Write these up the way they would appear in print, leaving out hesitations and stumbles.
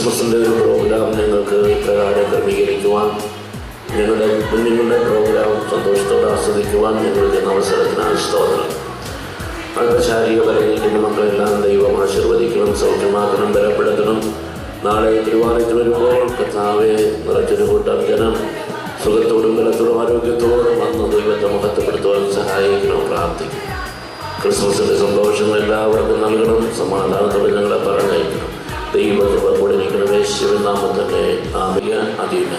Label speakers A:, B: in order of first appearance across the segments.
A: ക്രിസ്മസിൻ്റെ ഒരു പ്രോഗ്രാം ഞങ്ങൾക്ക് ഇപ്രകാരം ക്രമീകരിക്കുവാൻ, ഞങ്ങളുടെ കുഞ്ഞുങ്ങളുടെ പ്രോഗ്രാം സന്തോഷത്തോടെ ആസ്വദിക്കുവാൻ ഞങ്ങൾക്ക് അവസരത്തിനായി സ്തോത്രം. വളരെ ശാരീരിക ബലഹീനക്കുന്ന മക്കളെല്ലാം ദൈവം ആശീർവദിക്കണം, സൗഖ്യമാക്കണം, ബലപ്പെടുത്തണം. നാളെ തിരുവാലയത്തിൽ വരുമ്പോൾ കർത്താവെ നിറച്ചൊരു കൂട്ടം ജനം സുഖത്തോടും ബലത്തോടും ആരോഗ്യത്തോടും വന്ന് ദൈവത്തെ മഹത്വപ്പെടുത്തുവാൻ സഹായിക്കണം, പ്രാർത്ഥിക്കും. ക്രിസ്മസിൻ്റെ സന്തോഷങ്ങൾ എല്ലാവർക്കും നൽകണം, സമാധാനത്തോടെ ഞങ്ങളെ പറഞ്ഞയക്കണം. ദൈവകൃപ കൂടെ നിൽക്കണം. യേശുവിൻ നാമത്തിൽ തന്നെ ആമേൻ. അദീന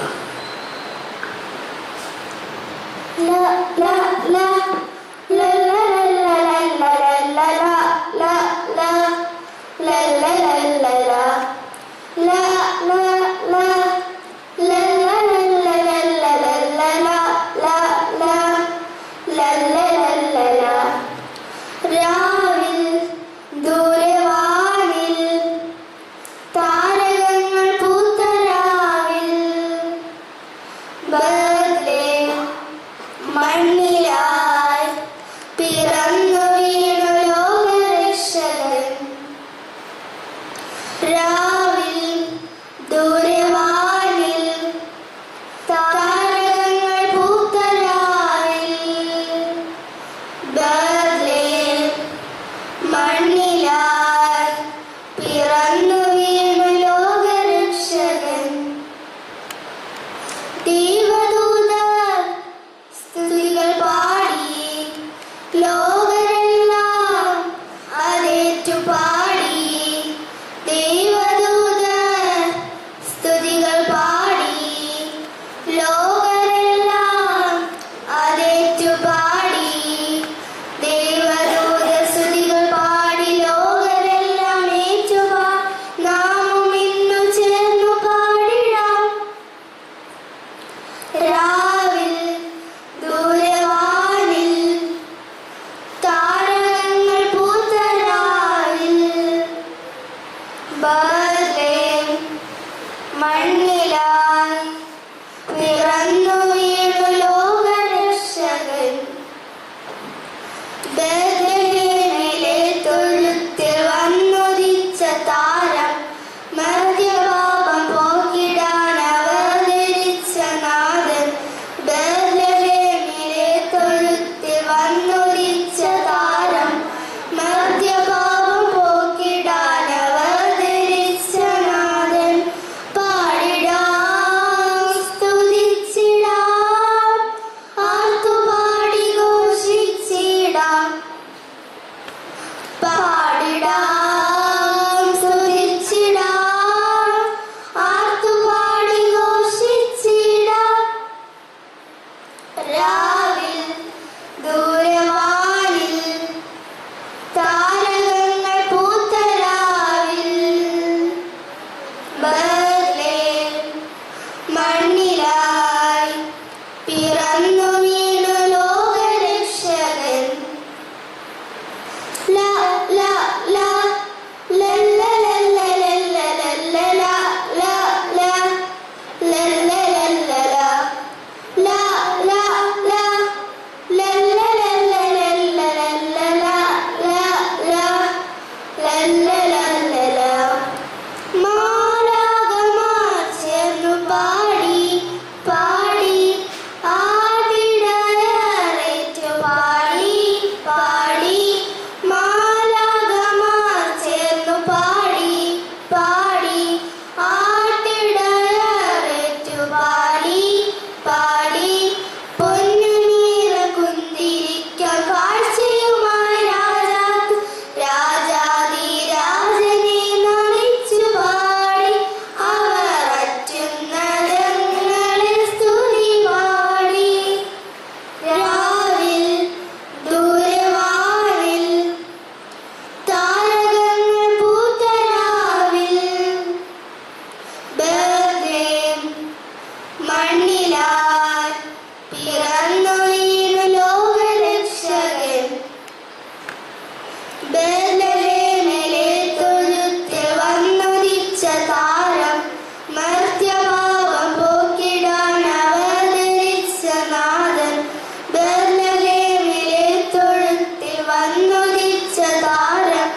B: താരം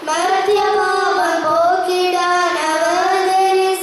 B: മർത്യപാപം പോക്കിടാൻ അവതരിച്ച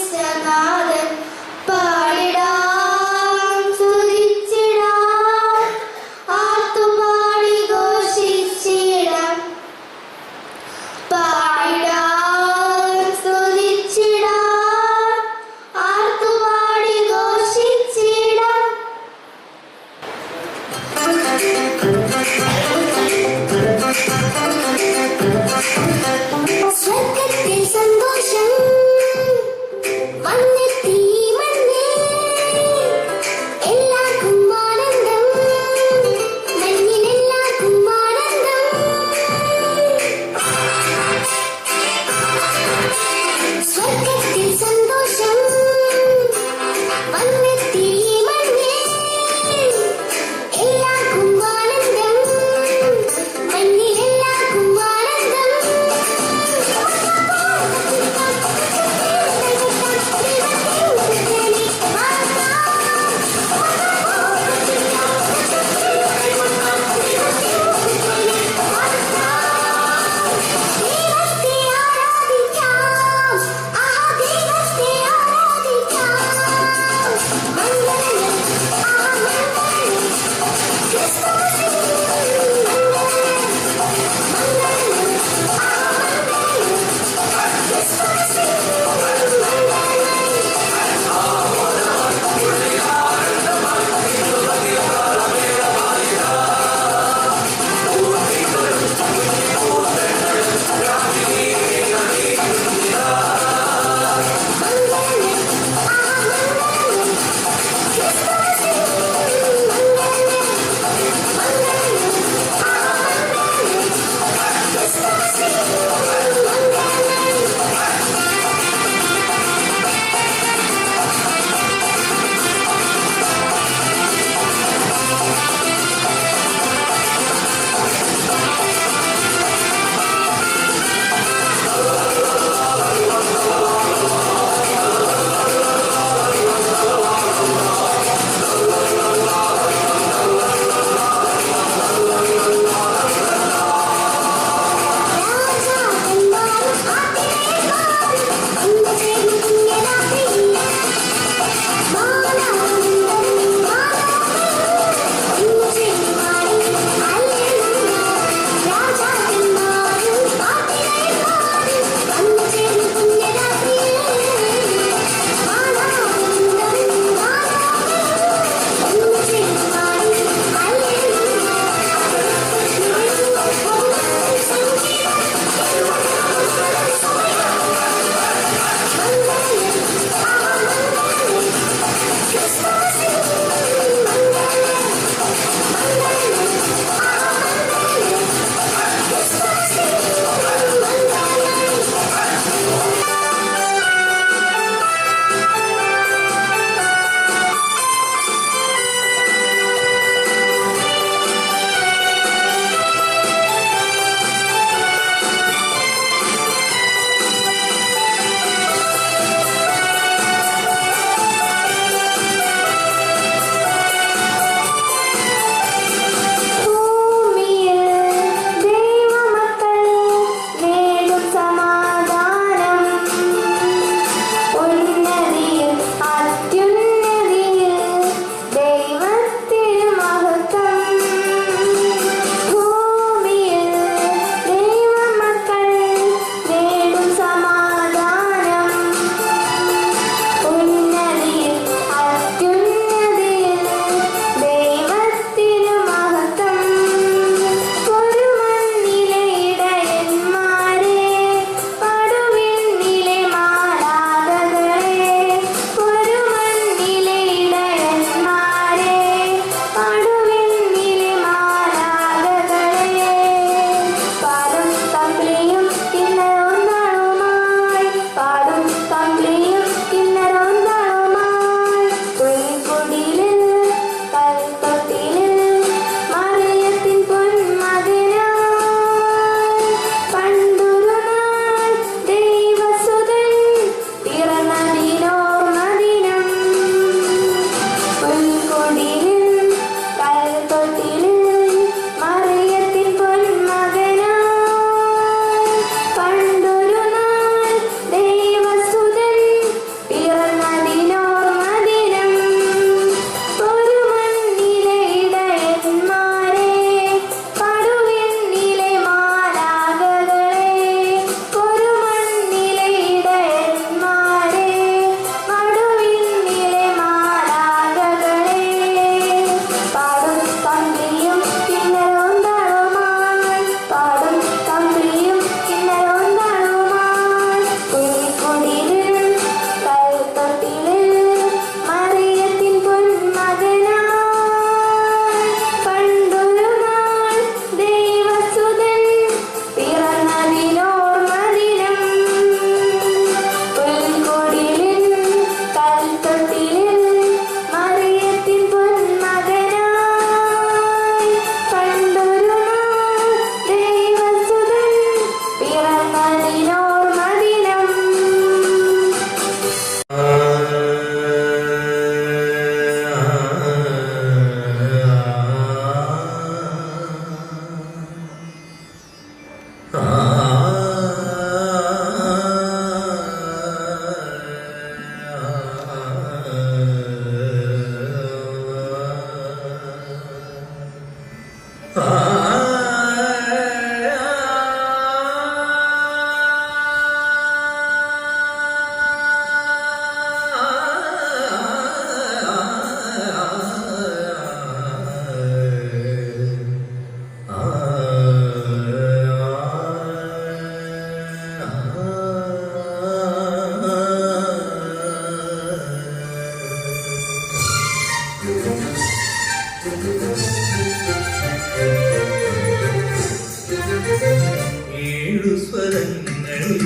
B: ഏഴു സ്വരങ്ങളിൽ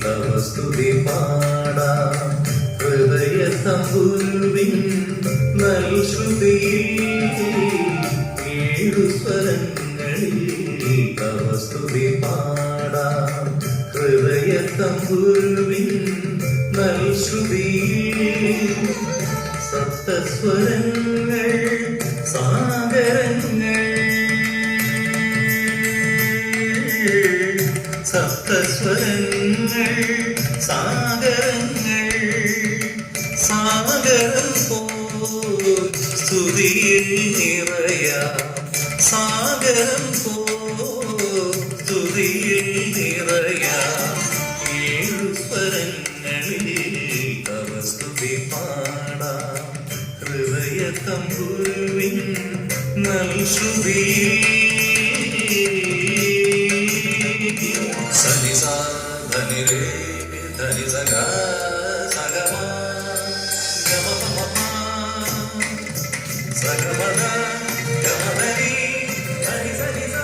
B: തവ സ്തുതി പാടാം ഹൃദയ തമ്പുരുവിൻ നൽശ്രുതിയിൽ. ഏഴു സ്വരങ്ങളിൽ തവ സ്തുതി പാടാം ഹൃദയ തമ്പുരുവിൻ നൽശ്രുതിയിൽ. സപ്തസ്വരങ്ങൾ സാഗരങ്ങൾ, സപ്തസ്വരങ്ങൾ സാഗരങ്ങൾ, സാഗരം പോൽ സ്തുതിയിൽ നിറയാം, സാഗരം പോൽ സ്തുതിയിൽ നിറയാം. ഏഴു സ്വരങ്ങളിൽ തവ സ്തുതി പാടാം ഹൃദയ തമ്പുരുവിൻ നൽശ്രുതിയിൽ. സനി സാ ധനി രേ ധനി സഗ സഗമ ഗമ പമ സഗമദ ഗമദനി ധനി സനി സ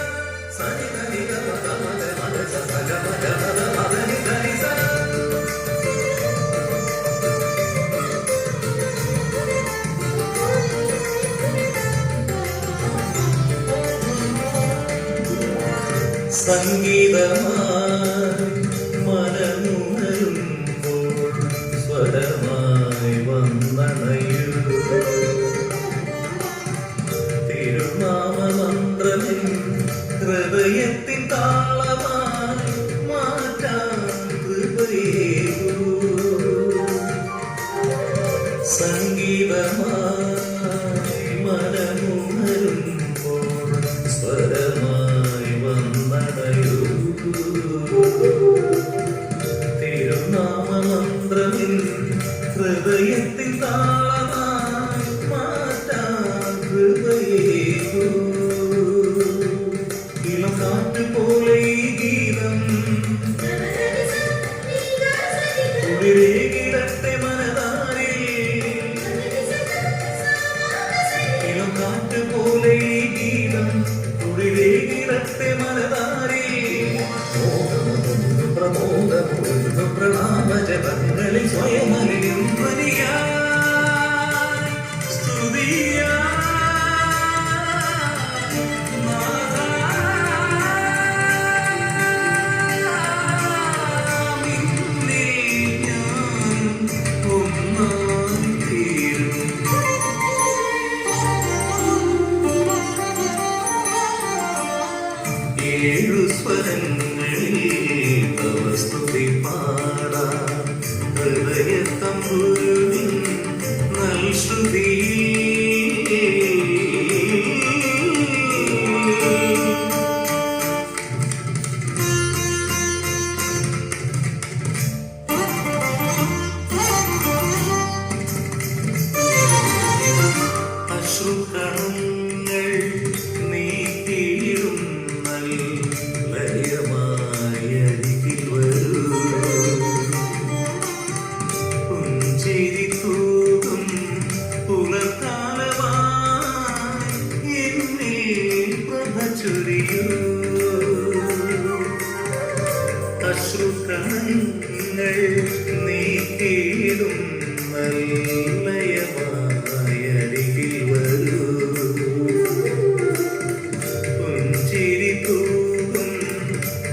B: സനി ധനി ഗമ ഗമ ഗമ സഗമ ഗമ മദനി ധനി സ. സംഗീതമായി മനമുണരുമ്പോൾ സ്വരമായി വന്നണയൂ. തിരുനാമമന്ത്രമേ ഹൃദയത്തിൻ താളമായി മാറ്റാൻ കൃപയേകൂ. സംഗീതമായി മനമുണരുമ്പോൾ സ്വരമായി വന്നണയൂ. തിരുനാമമന്ത്രമിൽ ഹൃദയത്തിൻ താളമായി മാറ്റാൻ കൃപയേകൂ. ഇളം കാറ്റ് പോലെ ഈ ഗീതം കുളിരേകിടട്ടെ മനതാരിൽ. ഇളം കാറ്റ് പോലെ ഈ ഗീതം കുളിരേകിടട്ടെ മനതാരിൽ. പ്രമോദമൊഴുന്നു പ്രണാമജപങ്ങളിൽ സ്വയമലിയും ധ്വനിയായി സ്തുതിയായി നിന്നിൽ ഞാൻ ഒന്നായി തീരും. ഏഴു സ്വരങ്ങളിൽ തവ സ്തുതി പാടാം ഹൃദയ തമ്പുരുവിൻ നൽശ്രുതിയിൽ. അശ്രുകണങ്ങൾ നീക്കിയിടും ലയമായി അരികിൽ വരൂ. പുഞ്ചിരി തൂകും പുലർക്കാലമായി എന്നിൽ പ്രഭ ചൊരിയൂ. അശ്രുകണങ്ങൾ നീക്കിയിടും ലയമായി അരികിൽ വരൂ. പുഞ്ചിരി തൂകും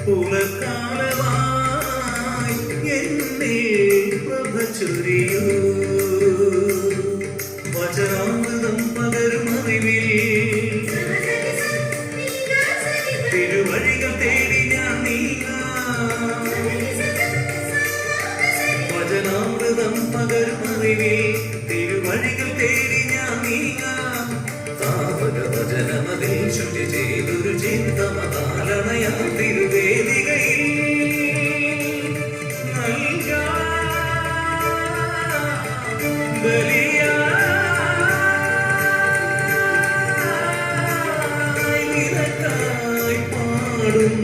B: പുലർക്കാലമായി എന്നിൽ പ്രഭ ചൊരിയൂ. വചനാമൃതം പകരും അറിവിൽ തിരുവഴികൾ തേടി ഞാൻ നീങ്ങാം. വചനാമൃതം പകരും അറിവിൽ തിരുവഴികൾ തേടി ഞാൻ നീങ്ങാം. താപക വചനമതിൽ ശുചി ചെയ്തൊരു ചിന്തമതാലണയാ തിരുവേദികയിൽ നിനക്കായി പാടും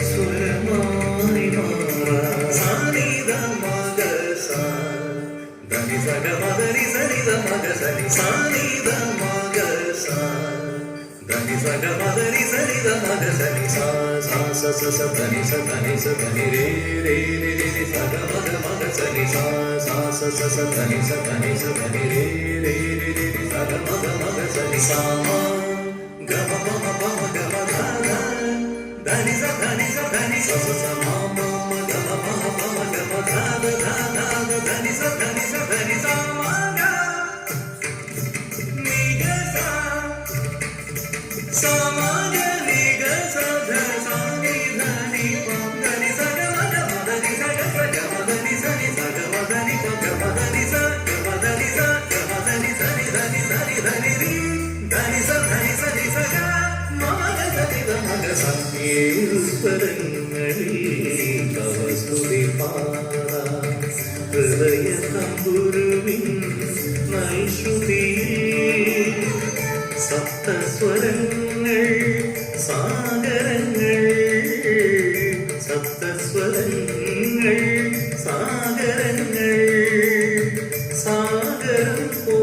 B: സ്വരമായി മാറാം. സാനിധ മഗ സാ ധനി സഗ മദനി സനിധ മഗ സനി സാനിധ മഗ സാ ധനി സഗ മദനി സരി ധ മഗ സനി സ സ സ സ സ ധനി സ ധനി സ ധനി രേ രേ രേ രേ സഗ മഗ മഗ സനി സ സ സ സ സ ധനി സ ധനി സ ധനി രേ രേ രേ രേ സഗ മഗ മഗ സനി സ മ ഗ മ പ മ പ മ ഗ മ ധ ധ ധനി സ ധനി സ ധനി സ സ സ മ മ മ ഗ മ പ മ പ മ ഗ മ ധ ധ ധ ധ ധനി സ ധനി സ ധനി സ മ ഗ നി ഗ സ സ മ ഗ നി ഗ സ ധ സ നി ധ നി പ ധനി സ ഗ മ ഗ മ ധനി സ ഗ സ ഗ മ ധനി സ നി സ ഗ മ ധനി പ ഗ മ ധനി സ ഗ മ ധനി സ ഗ മ ധനി സ നി ധനി സ നി ധനി രി ധനി സ ധനി സ നി സ ഗ മ ഗ സ നി ധ മ ഗ സ ഏഴു സ്വരങ്ങളിൽ തവ സ്തുതി പാടാം ഹൃദയ തമ്പുരുവിൻ നൈശ്രുതിയിൽ സപ്തസ്വരങ്ങൾ സാഗരങ്ങൾ സപ്തസ്വരങ്ങൾ സാഗരങ്ങൾ സാഗരം പോ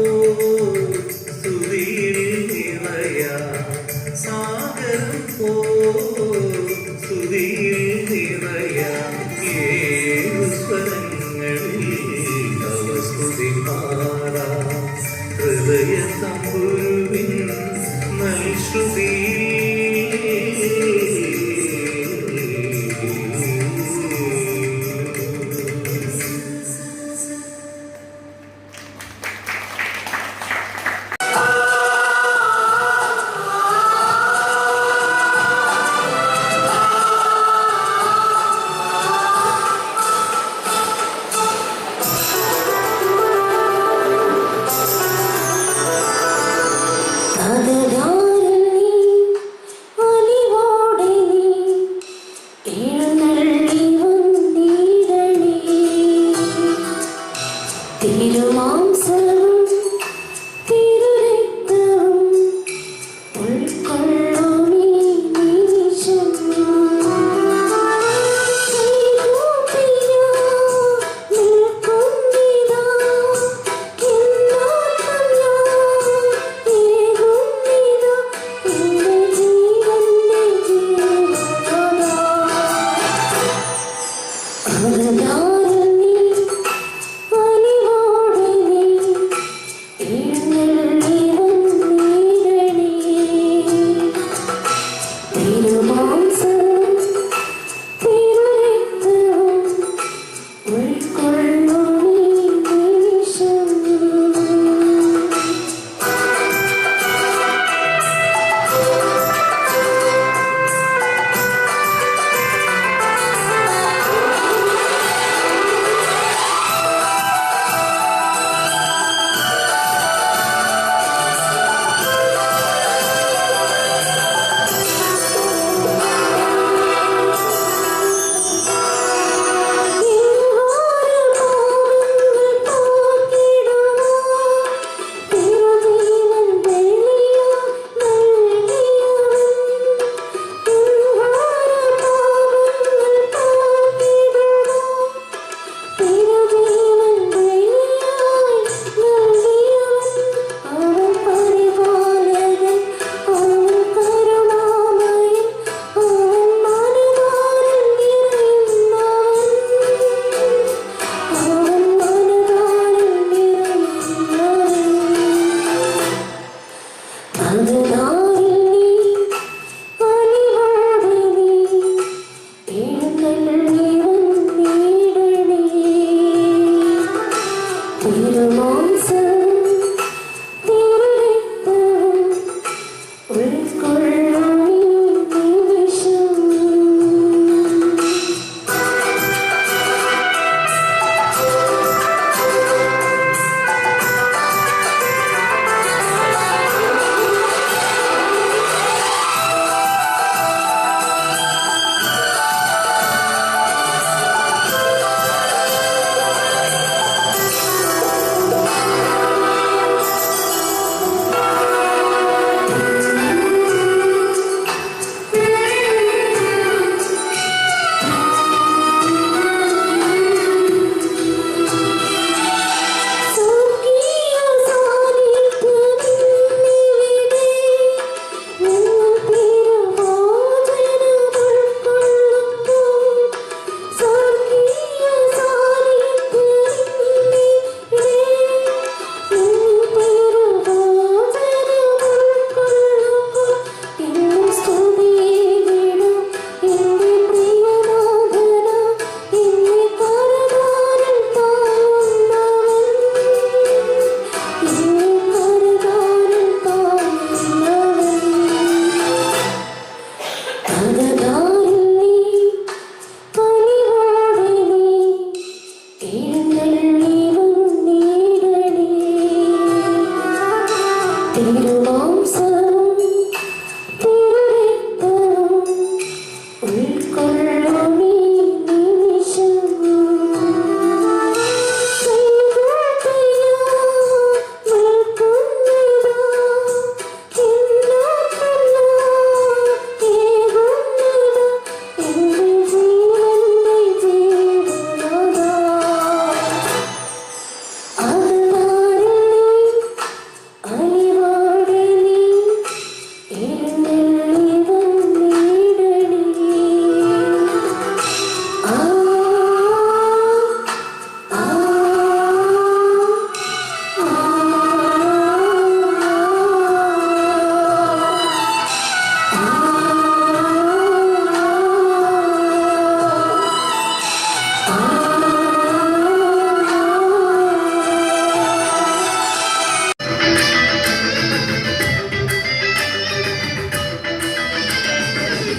B: സ്തുതിയിൽ നിറയാം സാഗരം പോ സ്തുതിയിൽ നിറയാം ഏഴു സ്വരങ്ങളിൽ തവ സ്തുതി പാടാം ഹൃദയ തമ്പുരുവിൻ
C: Ave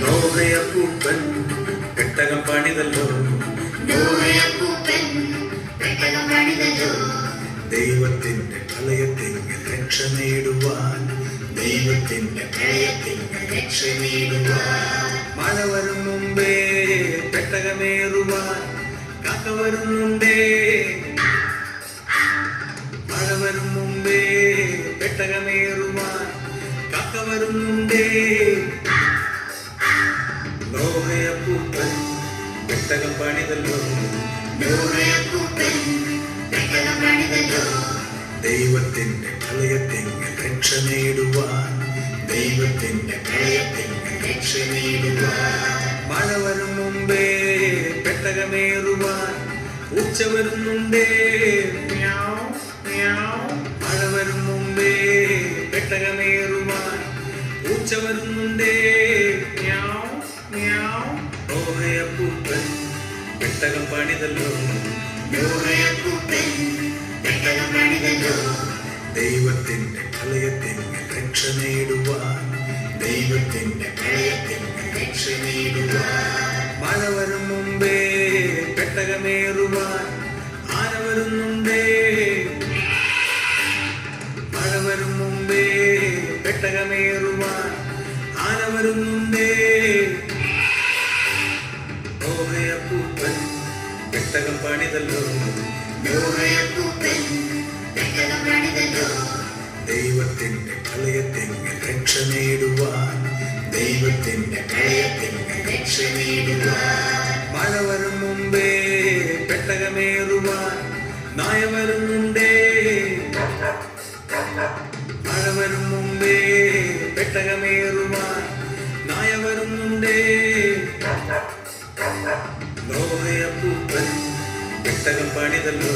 B: നോഹയപ്പൂപ്പൻ പെട്ടകം പണിതല്ലോ, ദൈവത്തിന്റെ പ്രളയത്തിങ്കൽ രക്ഷ നേടുവാൻ, ദൈവത്തിന്റെ പ്രളയത്തിങ്കൽ രക്ഷ നേടുവാൻ. മഴ വരും മുമ്പേ പെട്ടകമേറുവാൻ കാക്ക വരുന്നുണ്ടേ, മഴ വരും മുമ്പേ പെട്ടകമേറുവാൻ കാക്ക വരുന്നുണ്ടേ. നോഹയപ്പൂപ്പൻ പെട്ടകം പണിതല്ലോ, ദൈവത്തിന്റെ പ്രളയത്തിങ്കൽ രക്ഷ നേടുവാൻ, ദൈവത്തിന്റെ പ്രളയത്തിങ്കൽ രക്ഷ നേടുവാൻ. മഴ വരും മുമ്പേ പെട്ടകമേറുവാൻ പൂച്ച വരുന്നുണ്ടേ, മഴ വരും മുമ്പേ പെട്ടകമേറുവാൻ പൂച്ച വരുന്നുണ്ടേ. നോഹയപ്പൂപ്പൻ പെട്ടകം പണിതല്ലോ, ദൈവത്തിന്റെ പ്രളയത്തിങ്കൽ രക്ഷ നേടുവാൻ, ദൈവത്തിന്റെ പ്രളയത്തിങ്കൽ രക്ഷ നേടുവാൻ. മഴ വരും മുമ്പേ പെട്ടകമേറുവാൻ ആന വരുന്നുണ്ടേ, മഴ വരും മുമ്പേ പെട്ടകമേറുവാൻ ആന വരുന്നുണ്ടേ. നോഹയപ്പൂപ്പൻ പെട്ടകം പണിതല്ലോ, ദൈവത്തിന്റെ പ്രളയത്തിങ്കൽ രക്ഷ നേടുവാൻ, ദൈവത്തിന്റെ പ്രളയത്തിങ്കൽ രക്ഷ നേടുവാൻ. മഴ വരും മുമ്പേ പെട്ടകമേറുവാൻ നായ വരുന്നുണ്ടേ, മഴ വരും മുമ്പേ പെട്ടകമേറുവാൻ നായ വരുന്നുണ്ടേ. നോഹയപ്പൂപ്പൻ പെട്ടകം പണിതല്ലോ,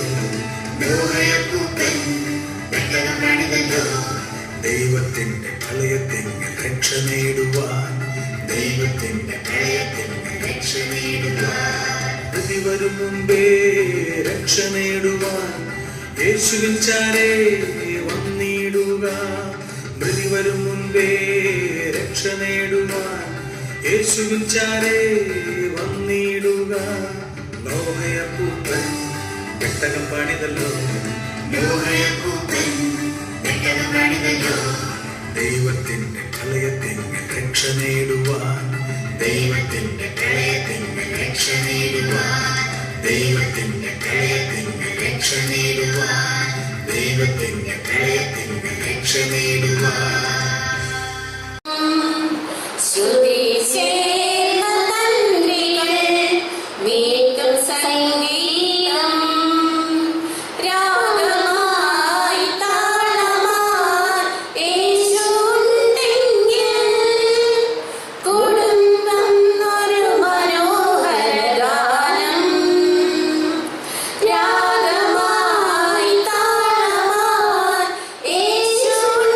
B: ദൈവത്തിന്റെ പ്രളയത്തിങ്കൽ രക്ഷ നേടുവാൻ, ദൈവത്തിന്റെ പ്രളയത്തിങ്കൽ രക്ഷ നേടുവാൻ. പ്രതി വരും മുമ്പേ രക്ഷ നേടുവാൻ യേശുവിൻ ചാരേ വന്നിടുക, പ്രതി വരും മുമ്പേ രക്ഷ നേടുവാൻ യേശുവിൻ ചാരേ വന്നിടുക. നോഹയപ്പൂപ്പൻ പെട്ടകം പണിതല്ലോ, ദൈവത്തിന്റെ പ്രളയത്തിങ്കൽ രക്ഷ നേടുവാൻ, ദൈവത്തിന്റെ പ്രളയത്തിങ്കൽ രക്ഷ നേടുവാൻ, ദൈവത്തിന്റെ പ്രളയത്തിങ്കൽ രക്ഷ നേടുവാൻ, ദൈവത്തിന്റെ പ്രളയത്തിങ്കൽ രക്ഷ നേടുവാൻ.
C: രാഗമായി താളമായി യേശുണ്ടെങ്കിൽ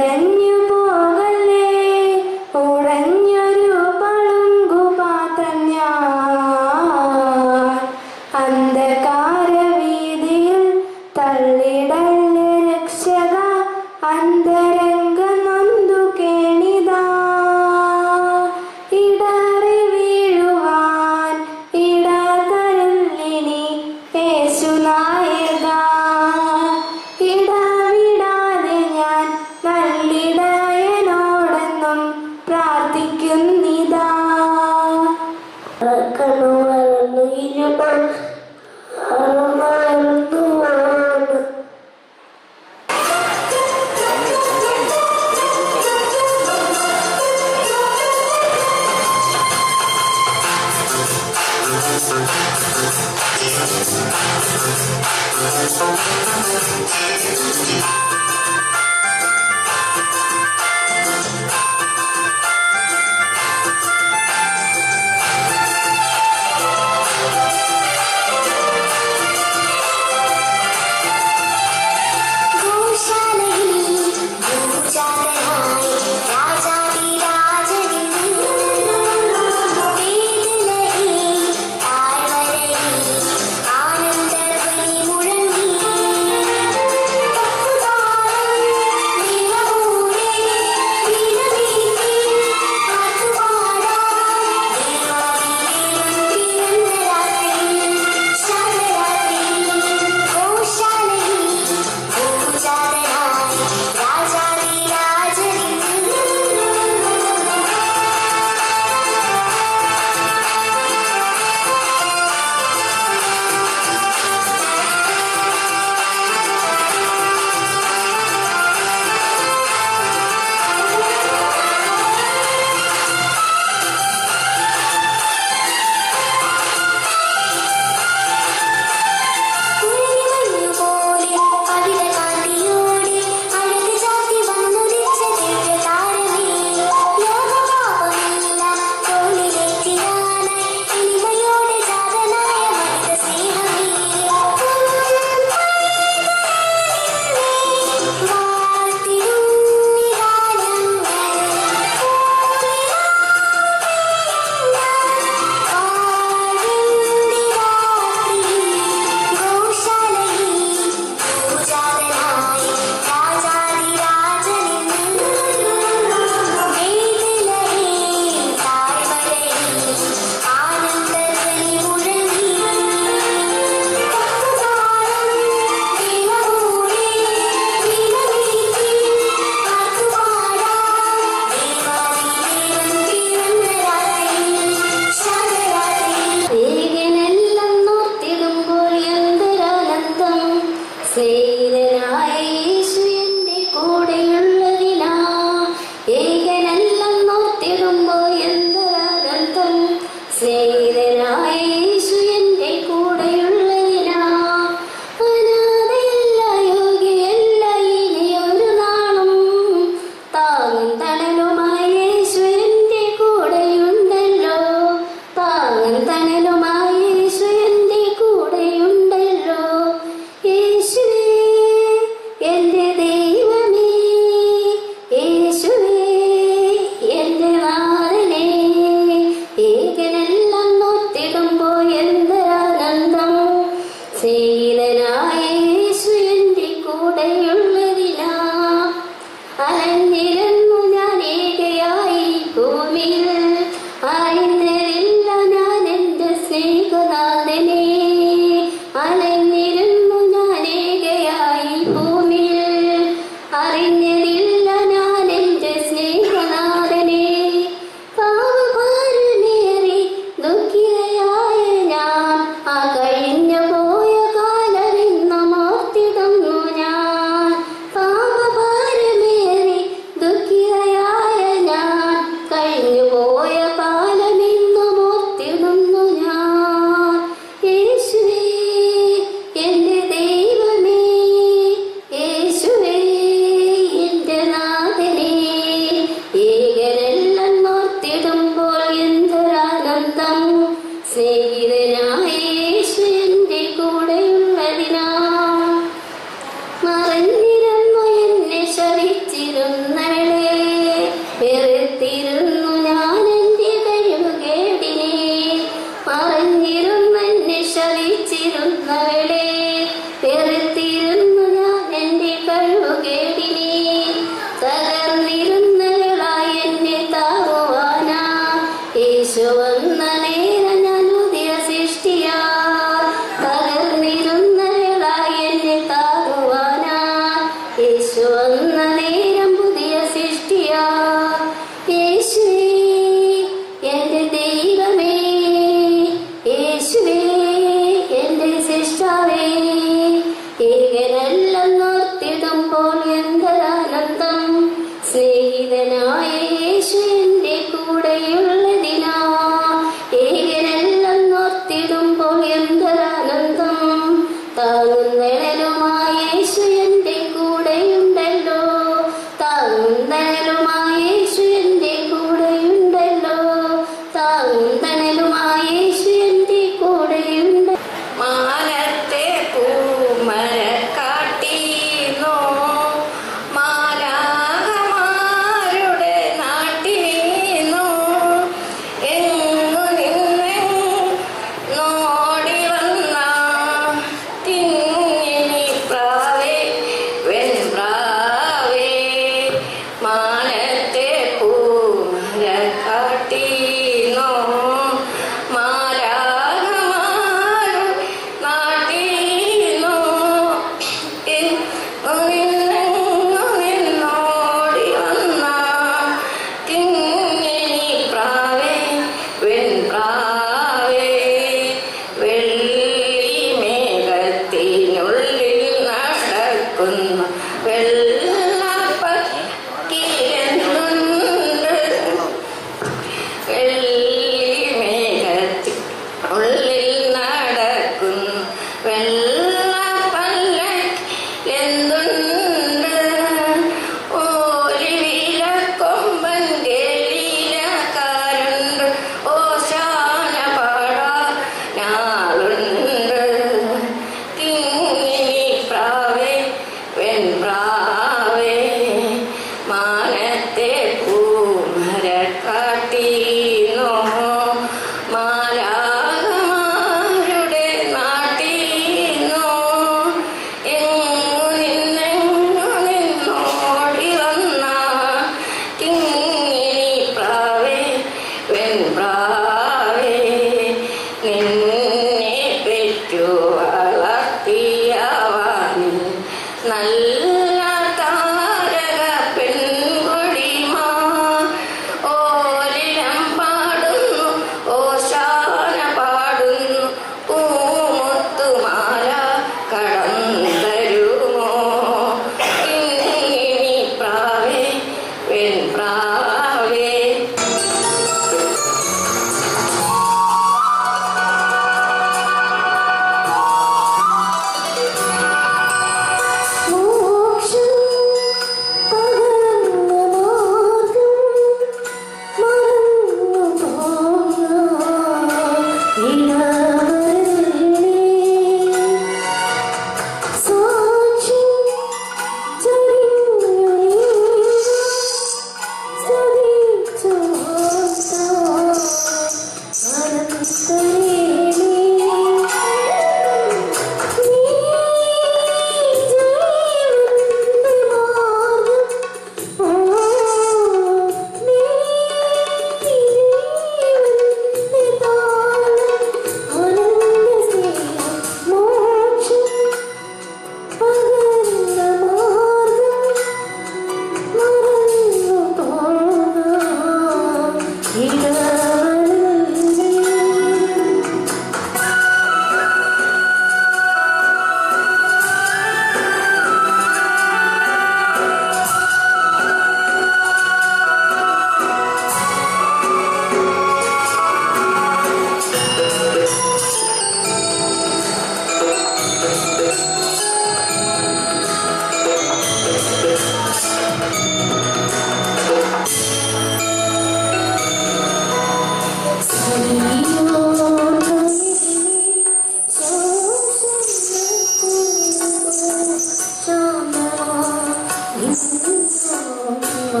C: Thank you.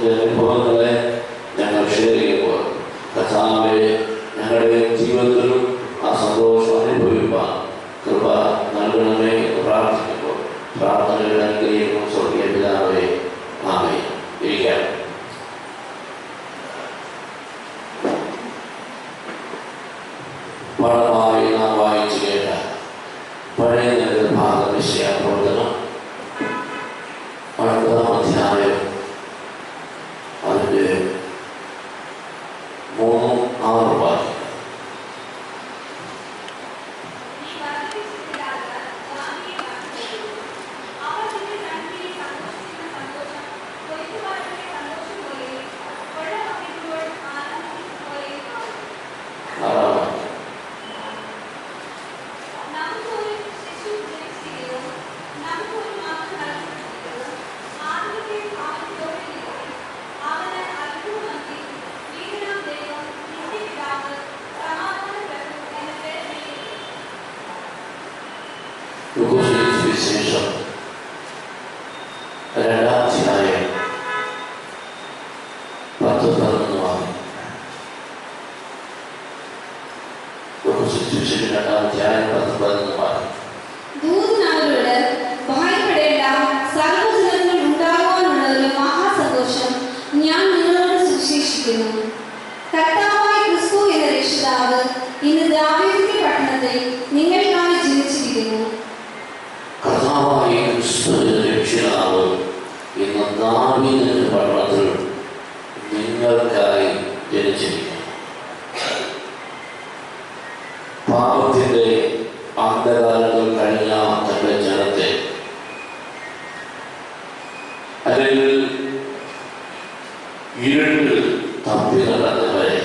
A: സന്തോഷത്തിൻ്റെ അനുഭവങ്ങളെ ഞങ്ങൾ ഷെയർ ചെയ്യുമ്പോൾ കർത്താവേ ഞങ്ങളുടെ ജീവിതത്തിലും ആ സന്തോഷം അനുഭവിക്കാൻ കൃപ നൽകണമേ എന്ന് പ്രാർത്ഥിക്കുമ്പോൾ പ്രാർത്ഥനയുടെ അനുഗ്രഹിക്കും സ്വർഗീയ പിതാവേ. ആമേൻ. ഇരിക്കാം. പാഠമായി നാം വായിച്ചു കേട്ട പഴയ നിയമ ഭാഗം വിഷയപ്രവർത്തനം 8-ാം അധ്യായം അതിൻ്റെ 3-6 വാക്യം. വിശേഷം 2-ാം അധ്യായം 10-11 വാക്യം. 2-ാം അധ്യായം 10-11 വാക്യം.
C: ദൂതൻ അവരോട്, ഭയപ്പെടേണ്ട, സർവ്വജനങ്ങൾ ഉണ്ടാകുവാനുള്ള ഒരു മഹാസന്തോഷം ഞാൻ നിങ്ങളോട് സുവിശേഷിക്കുന്നു. കർത്താവായ ക്രിസ്തു എന്ന രക്ഷിതാവ് ഇന്ന് ദാവീദിന്റെ പട്ടണത്തിൽ നിങ്ങൾക്കായി ജനിച്ചിരിക്കുന്നു.
A: കർത്താവായ ക്രിസ്തു എന്ന രക്ഷിതാവ് ഇന്ന് ദാവീദിന്റെ പട്ടണത്തിൽ നിങ്ങൾക്കായി ജനിച്ചിരിക്കുന്നു. പാപത്തിന്റെ അന്ധകാലത്തിൽ കഴിഞ്ഞ തന്റെ ജനത്തെ, അല്ലെങ്കിൽ ഇരുട്ടിൽ തപ്പി നടന്നവരെ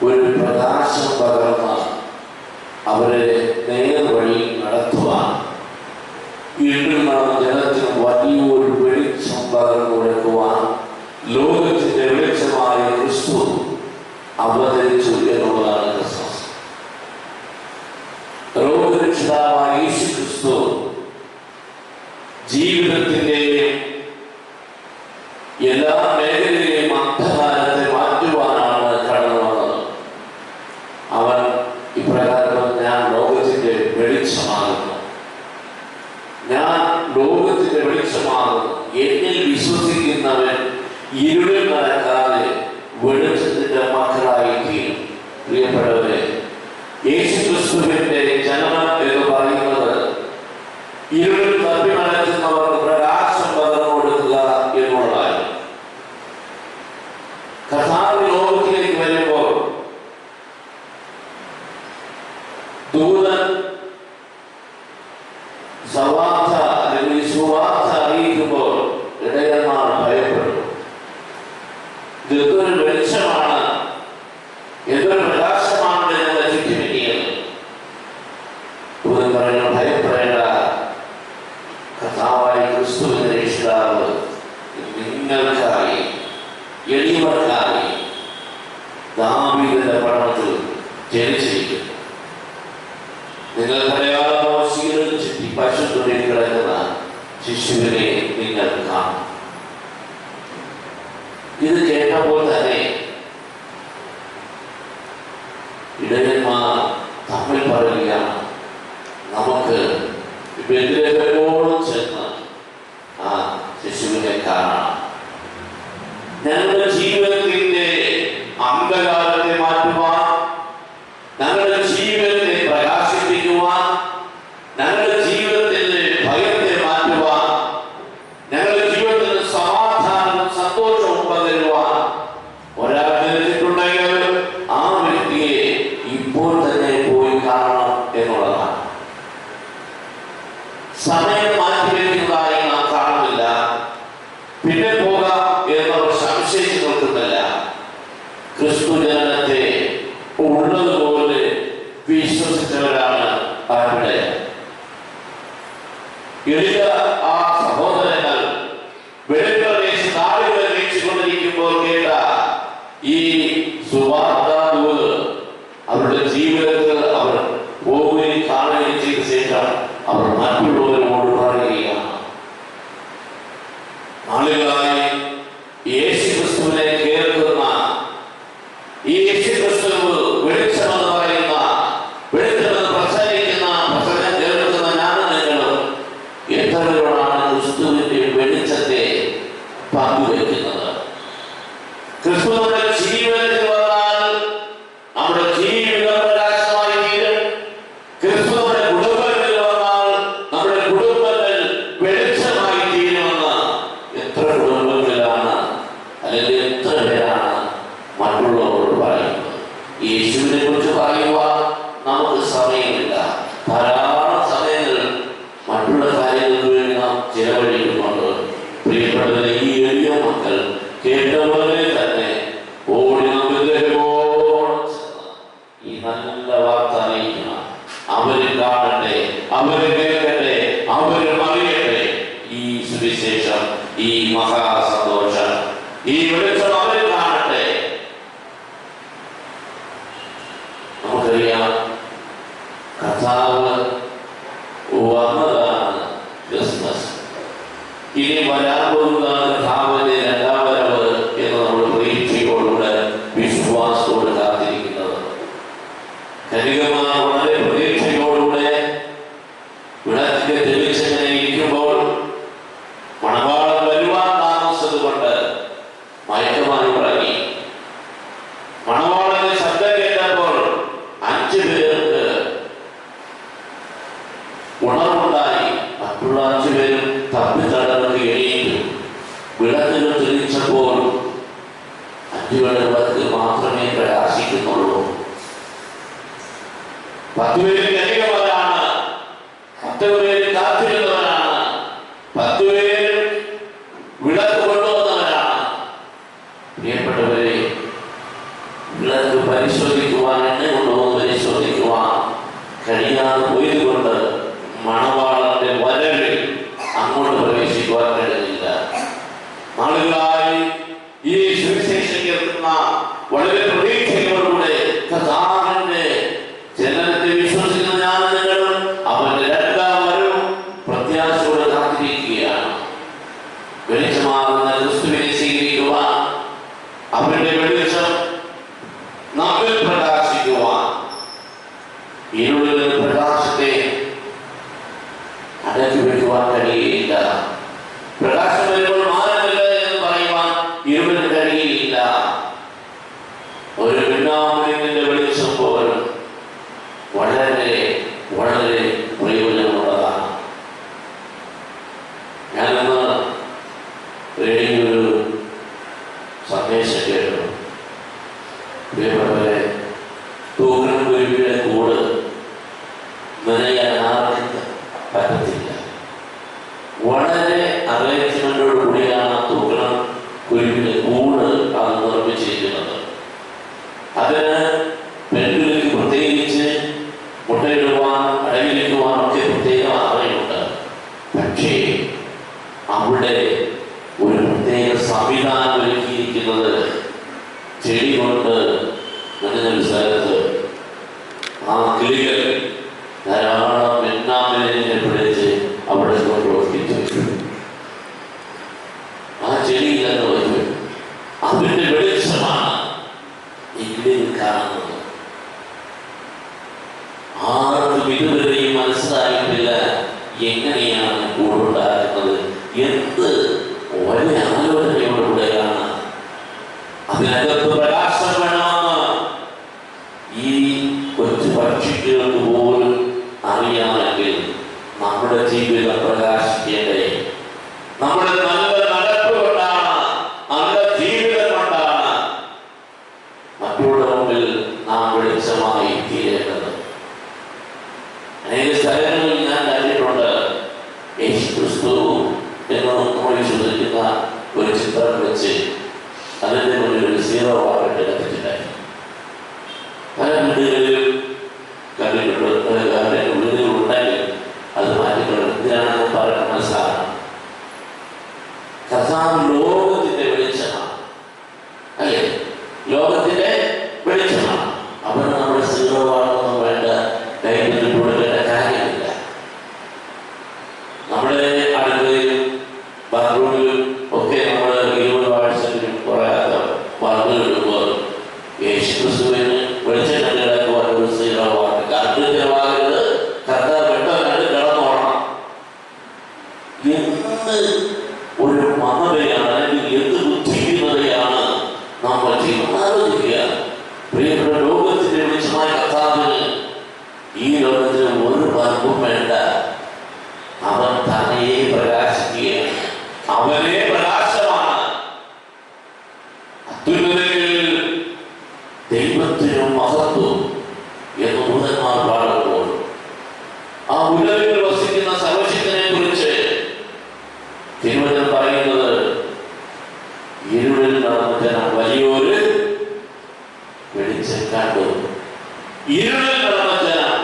A: ഒരു പ്രകാശം പകർന്ന അവരെ നേർവഴി നടത്തുവാൻ ഇരുട്ടിൽ നടന്ന ജനത്തിന് വലിയൊരു വെളിച്ചം പകർന്നു കൊടുക്കുവാൻ ലോകത്തിന്റെ വെളിച്ചമായ ക്രിസ്തു അവതരിച്ചു എന്നുള്ളതാണ് ക്രിസ്മസ്. ലോകരക്ഷിതാവായ യേശു ക്രിസ്തു ജീവിതത്തിന്റെ എല്ലാ മേഖലയിലെയും അന്ധകാരത്തെ മാറ്റുവാനാണ് കടന്നു വന്നത്. അവൻ ഇപ്രകാരം, ഞാൻ ലോകത്തിന്റെ വെളിച്ചമാകുന്നു, ഞാൻ ലോകത്തിന്റെ വെളിച്ചമാകുന്നു, എന്നിൽ വിശ്വസിക്കുന്നവൻ ഇരുളിൽ നടക്കാതെ വെളിച്ചത്തിന്റെ മക്കളായി തീരും. പ്രിയപ്പെട്ടവരെ, യേശു ക്രിസ്തുവിന്റെ ജനനം എന്ന് പറയുന്നത് ഇരുളിൽ തപ്പി നടക്കുന്നവർക്ക് പ്രകാശം പകർന്നു കൊടുക്കുക എന്നുള്ളതാണ്. കർത്താവ് ലോകത്തിലേക്ക് വരുമ്പോൾ ദൂതൻ സവാർത്ത അല്ലെങ്കിൽ സുവാർത്ത അറിയിക്കുമ്പോൾ ഇടയന്മാർ ഭയപ്പെടും. ഇതൊരു വെളിച്ചമാണ്, എന്തൊരു പ്രകാശമാണ് ഞങ്ങളെ ചുറ്റുമിരിക്കുന്നത്. ദൂതൻ പറയുന്നു, ഭയപ്പെടേണ്ട, കർത്താവായ ക്രിസ്തുവിന്റെ രക്ഷിതാവ് നിങ്ങൾക്കായി, എളിയവർക്കായി ദാവീദിന്റെ പട്ടണത്തിൽ ജനിച്ചിരിക്കുന്നു. നിങ്ങൾക്കറിയാമോ, ശീലം ചുറ്റി പശുത്തുണിയിൽ കിടക്കുന്ന ശിശുവിനെ നിങ്ങൾ കാണും. ഇത് കേട്ടപ്പോൾ തന്നെ ഇടയന്മാർ തമ്മിൽ പറയുകയാണ്, നമുക്ക് ബെത്ലഹേമോളം ചെന്ന് ആ ശിശുവിനെ കാണാം. ഞങ്ങളുടെ ജീവിതത്തിന്റെ അന്ധകാരത്തെ മാറ്റുവാൻ, ഞങ്ങളുടെ ജീവിതത്തെ പ്രകാശിപ്പിക്കുവാൻ, ഞങ്ങളുടെ ജീവിതത്തിന്റെ ഭയത്തെ മാറ്റുവാൻ, ഞങ്ങളുടെ ജീവിതത്തിന് സമാധാനവും സന്തോഷവും പകരുവാൻ ഒരാൾ ജനിച്ചിട്ടുണ്ടെങ്കിൽ ആ വ്യക്തിയെ ഇപ്പോൾ തന്നെ പോയി കാണണം എന്നുള്ളതാണ്. സമയം മാറ്റിവെക്കുന്നതായി നാം കാണുന്നില്ല, പിന്നെ പോകാം എന്നവർ സംശയിച്ചു നോക്കുന്നില്ല. ക്രിസ്തു ജനനത്തെ ഉള്ളതുപോലെ വിശ്വസിച്ചവരാണ് അവിടെ. എളിയ ആ സഹോദരങ്ങൾ വെളിപ്രദേശ നാടുകളെ വീക്ഷിക്കൊണ്ടിരിക്കുമ്പോൾ കേട്ട ഈ സുവാർത്താദൂത് അവരുടെ ജീവിതത്തിൽ അവർ പോവുകയും കാണുകയും ചെയ്ത ശേഷം അവർ മറ്റുള്ളവരോട് പറയുകയാണ്. നാളുകളായി ഈ യേശുക്രിസ്തു വെളിച്ചമെന്ന് പറയുന്ന, വെളിച്ചമെന്ന് പ്രസംഗിക്കുന്ന, പ്രസംഗം കേൾക്കുന്ന ഞാനും നിങ്ങളും എത്ര പേരോടാണ് ക്രിസ്തുവിന്റെ വെളിച്ചത്തെ പങ്കുവെക്കുന്നത്? ക്രിസ്തു നമ്മുടെ ജീവിതത്തിൽ വന്നാൽ നമ്മുടെ ജീവിതം പ്രകാശമായി തീരും. ക്രിസ്തു നമ്മുടെ കുടുംബത്തിൽ വന്നാൽ നമ്മുടെ കുടുംബങ്ങൾ വെളിച്ചമായി തീരുമെന്ന് എത്ര കുടുംബങ്ങളിലാണ്, അല്ലെങ്കിൽ എത്ര പേരാണ് മറ്റുള്ളവരോട് പറയുന്നത്? യേശുവിനെ കുറിച്ച് പറയുവാൻ നമുക്ക് സമയമില്ല. ധാരാളം സമയങ്ങൾ മറ്റുള്ള കാര്യങ്ങൾക്ക് വേണ്ടി നാം ചിലവഴിക്കുന്നുണ്ട്. പ്രിയപ്പെട്ടവരെ, ഈ എളിയ മക്കൾ കേട്ടവരെ തന്നെ ഓടി ഈ നല്ല വാർത്ത അറിയിക്കണം. അവര് കാണട്ടെ, അവര് കേൾക്കട്ടെ, അവര് അറിയട്ടെ ഈ സുവിശേഷം, ഈ മഹാസന്തോഷം, ഈ വെളിച്ചം അവര് കാണട്ടെ. നമുക്കറിയാം, കർത്താവ് വന്നതാണ് ക്രിസ്മസ്. ഇനി വരാൻ പോകുന്നതാണ് കർത്താവിന്റെ രണ്ടാം വരവ് എന്ന് നമ്മൾ പ്രതീക്ഷയോടുകൂടെ വിശ്വാസത്തോട് കാത്തിരിക്കുന്നത്. കനികമാർ വളരെ പ്രതീക്ഷയോടുകൂടെ വിളക്കിന്റെ തെളിച്ചങ്ങനെ ഇരിക്കുമ്പോൾ മണവാളൻ വരുവാൻ താമസിച്ചത് കൊണ്ട് മയക്കമായി ഉറങ്ങി. മണവാളന്റെ ശബ്ദം കേട്ടപ്പോൾ 5 പേർക്ക് ഉണർവുണ്ടായി. മറ്റുള്ള 5 പേരും തപ്പിത്തടർന്ന് എണീറ്റു. വിളക്കുകൾ തെളിച്ചപ്പോൾ 5 വിളക്ക് മാത്രമേ പ്രകാശിക്കുന്നുള്ളൂ. 10 പേര് കനികവരാണ്, 10 പേര് കാത്തിരുന്നവരാണ്, 10 പേര് വിളക്ക് കൊണ്ടുവന്നവരാണ്. പ്രിയപ്പെട്ടവരെ, വിളക്ക് പരിശോധിക്കുവാൻ, എണ്ണ കൊണ്ടുവന്ന് പരിശോധിക്കുവാൻ കഴിയാതെ പോയതുകൊണ്ട് മണവാളന്റെ വരവിൽ അങ്ങോട്ട് പ്രവേശിക്കുവാൻ കഴിയില്ല. നാളുകളായി ഈ സുവിശേഷം കേൾക്കുന്ന വളരെ പ്രതീക്ഷയോടുകൂടെ കർത്താവിന്റെ ജനനത്തെ വിശ്വസിക്കുന്ന ഞാനും അവന്റെ രണ്ടാം വരവും പ്രത്യാശയോടെ കാത്തിരിക്കുകയാണ്. വെളിച്ചമാകുന്ന ക്രിസ്തുവിനെ സ്വീകരിക്കുവാൻ, അവരുടെ വെളിച്ചം നമ്മിൽ പ്രകാശിക്കുവാൻ, ഇരുളിൽ പ്രകാശത്തെ അടക്കി വെക്കുവാൻ കഴിയുകയില്ല. പ്രകാശം വരുമ്പോൾ മാനമില്ല എന്ന് പറയുവാൻ ഇരുളിന് കഴിയുകയില്ല. ഒരു പിന്നാമലിന്റെ വെളിച്ചം പോലും വളരെ വളരെ പ്രയോജനമുള്ളതാണ്. ഞാനിന്ന് റേഡിയോയിൽ ഒരു സന്ദേശം കേട്ടു. പ്രിയപ്പെട്ടവരെ, തൂക്കണം കുരുവിയുടെ കൂട് നനയാൻ ആർക്കും പറ്റത്തില്ല. വളരെ അറേഞ്ച്മെന്റോട് കൂടിയാണ് തൂക്കണം കുരുവിന്റെ കൂട് അത് നിർമ്മിച്ചിരിക്കുന്നത്. അതിന് പെൺകുട്ടിക്ക് പ്രത്യേകിച്ച് മുട്ടയിടുവാൻ, അടങ്ങിയിരിക്കുവാൻ ഒക്കെ പ്രത്യേക അറിവുണ്ട്. പക്ഷേ അവിടെ ഒരു പ്രത്യേക സംവിധാനം ഒരുക്കിയിരിക്കുന്നത് ചെടി കൊണ്ട് ഒരു സ്ഥലത്ത് ആ കിളികൾ ധാരാളം വെണ്ണാമലിനെ പിടിച്ച് അവിടെ കൊണ്ട് ഒപ്പിച്ചു. ആ ചെടിയിലെന്ന് വെച്ചു അതിന്റെ വെളിച്ചമാണ് ഇങ്ങനെ കാണുന്നത്. ആർക്കും ഇതുവരെയും മനസ്സിലായിട്ടില്ല എങ്ങനെയാണ് കൂടുണ്ടാക്കുന്നത്. എന്ത് വലിയ ആലോചനയോടുകൂടെയാണ് അതിനകത്ത് പ്രകാശം വേണമെന്ന് ഈ കൊച്ചു പക്ഷികൾക്ക് പോലും അറിയാമെങ്കിൽ നമ്മുടെ ജീവിതം പ്രകാശിക്കേണ്ടേ? നമ്മുടെ നല്ല നടപ്പ് കൊണ്ടാണ്, നല്ല ജീവിതം കൊണ്ടാണ് മറ്റുള്ള മുമ്പിൽ നാം വെളിച്ചമായി തീരേണ്ടത്. അനേക സ്ഥലങ്ങളിൽ ഞാൻ കണ്ടിട്ടുണ്ട് യേശുക്രിസ്തു എന്ന് നമ്മൾ വിശ്വസിക്കുന്ന ഒരു ചിത്രം വെച്ച് അതിന്റെ മുന്നിൽ ഒരു 0 ആകട്ടെ കത്തിച്ചിട്ടായി. പല വീടുകളിലും കണ്ടിട്ടുണ്ട്. വീടുകളുണ്ടെങ്കിൽ അത് മാറ്റിക്കൊണ്ട് എന്തിനാണെന്ന് പറയാൻ മനസ്സിലാക്കണം. കർത്താവ് ലോകത്തിന്റെ വെളിച്ചമാണ്, അല്ലേ? ലോകത്തിന്റെ വെളിച്ചമാണ്. അവന് നമ്മുടെ 0 ആണെന്നൊന്നും വേണ്ട, കൈ കൊടുക്കേണ്ട കാര്യമില്ല. യേശു ക്രിസ്തുവിന് വെളിച്ചെണ്ണ കിടക്കുവാൻ ഒരു സ്ത്രീകളാണ് കറണ്ട് ചിലവാകരുത്, കർത്താവ് പെട്ടെന്ന് കിടന്നോളണം എന്ന് ഒരു മതതയാണ് അല്ലെങ്കിൽ എന്ത് ബുദ്ധിഹീനതയാണ് നമ്മൾ ആലോചിക്കുക. പ്രിയപ്പെട്ട ലോകത്തിന്റെ വെളിച്ചമായ കർത്താവിന് ഈ ലോകത്തിന് ഒരു പലർക്കും വേണ്ട. അവൻ തന്നെയെ പ്രകാശിക്കുകയാണ്, അവനെ പ്രകാശമാണ്. അത്യുന്നതങ്ങളിൽ ദൈവത്തിനും മഹത്വം എന്ന് ദൂതന്മാർ പാടുമ്പോൾ ആ ഉലകിൽ വസിക്കുന്ന സർവശക്തനെ കുറിച്ച് തിരുവചനം പറയുന്നത് ഇരുളിൽ നടന്ന ജനം വലിയൊരു വെളിച്ചം കണ്ടു. ഇരുളിൽ നടന്ന ജനം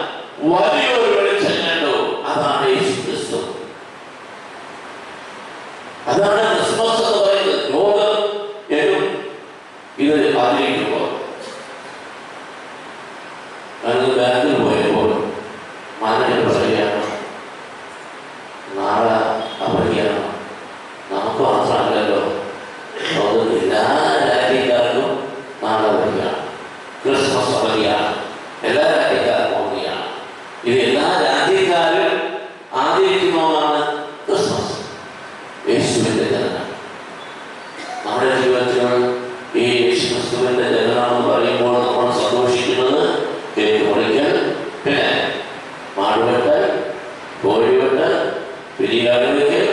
A: വലിയൊരു വെളിച്ചം കണ്ടു. അതാണ് യേശു ക്രിസ്തു. അതാണ് ക്രിസ്മസ് എന്ന് പറയുന്നത്. ലോകം എന്നും ഇത് ആചരിക്കുമ്പോൾ ബാങ്കിൽ പോയപ്പോൾ മാനേജർ പറയുകയാണ്, നാളെ അവധിയാണ്. നമുക്ക് മാത്രമല്ലല്ലോ, ലോകത്ത് എല്ലാ രാജ്യക്കാർക്കും നാളെ അവധിയാണ്. ക്രിസ്മസ് അവധിയാണ്, എല്ലാ രാജ്യക്കാർക്കും അവധിയാണ്. ഇത് എല്ലാ രാജ്യക്കാരും ആചരിക്കുന്നതാണ് ക്രിസ്മസ്, യേശുവിന്റെ ജനനം. നമ്മുടെ ജീവിതത്തിൽ ഈ യേശു ക്രിസ്തുവിന്റെ ജനനം എന്ന് പറയുമ്പോൾ നമ്മൾ സന്തോഷിക്കുന്നത് കേക്ക് മുറിക്കൽ, പിന്നെ മാടുവെട്ടൽ, കോഴിവെട്ടൽ, ബിരിയാണി വയ്ക്കൽ,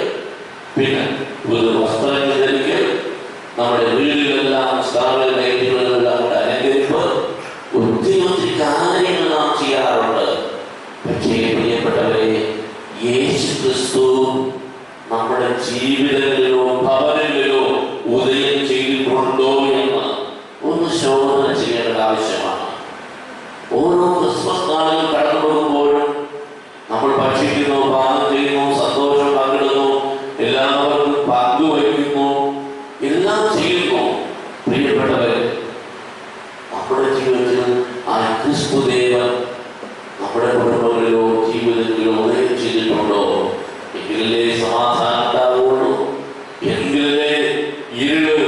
A: പിന്നെ പുതു വസ്ത്രങ്ങൾ ധരിക്കൽ, നമ്മുടെ വീടുകളെല്ലാം സ്റ്റാറുകൾ ലൈറ്റുകളെല്ലാം കൂടെ അലങ്കരിപ്പ്, ഒത്തിരി കാര്യങ്ങൾ നാം ചെയ്യാറുണ്ട്. പക്ഷേ പ്രിയപ്പെട്ടവരെ, യേശു ക്രിസ്തു നമ്മുടെ ജീവിതങ്ങളിലോ ഭവനങ്ങളിലോ ഉദയം ചെയ്തിട്ടുണ്ടോ എന്ന് ഒന്ന് ശോധന ചെയ്യേണ്ടത് ആവശ്യമാണ്. ഓരോ ക്രിസ്മസ് നാളുകൾ കടന്നു പോകുമ്പോഴും നമ്മൾ ഭക്ഷിക്കുന്നു, പാനം ചെയ്യുന്നു, സന്തോഷം പങ്കിടുന്നു, എല്ലാവർക്കും പങ്കുവയ്ക്കുന്നു, എല്ലാം ചെയ്യുന്നു. പ്രിയപ്പെട്ടവർ, നമ്മുടെ ജീവിതത്തിൽ ആ ക്രിസ്തുദേവൻ നമ്മുടെ കുടുംബങ്ങളിലോ ജീവിതത്തിലോ ഉദയം ചെയ്തിട്ടുണ്ടോ? എങ്കിലേ സമാധാനം ഉണ്ടാവുകയുള്ളൂ, എങ്കിലേ ഇരുള്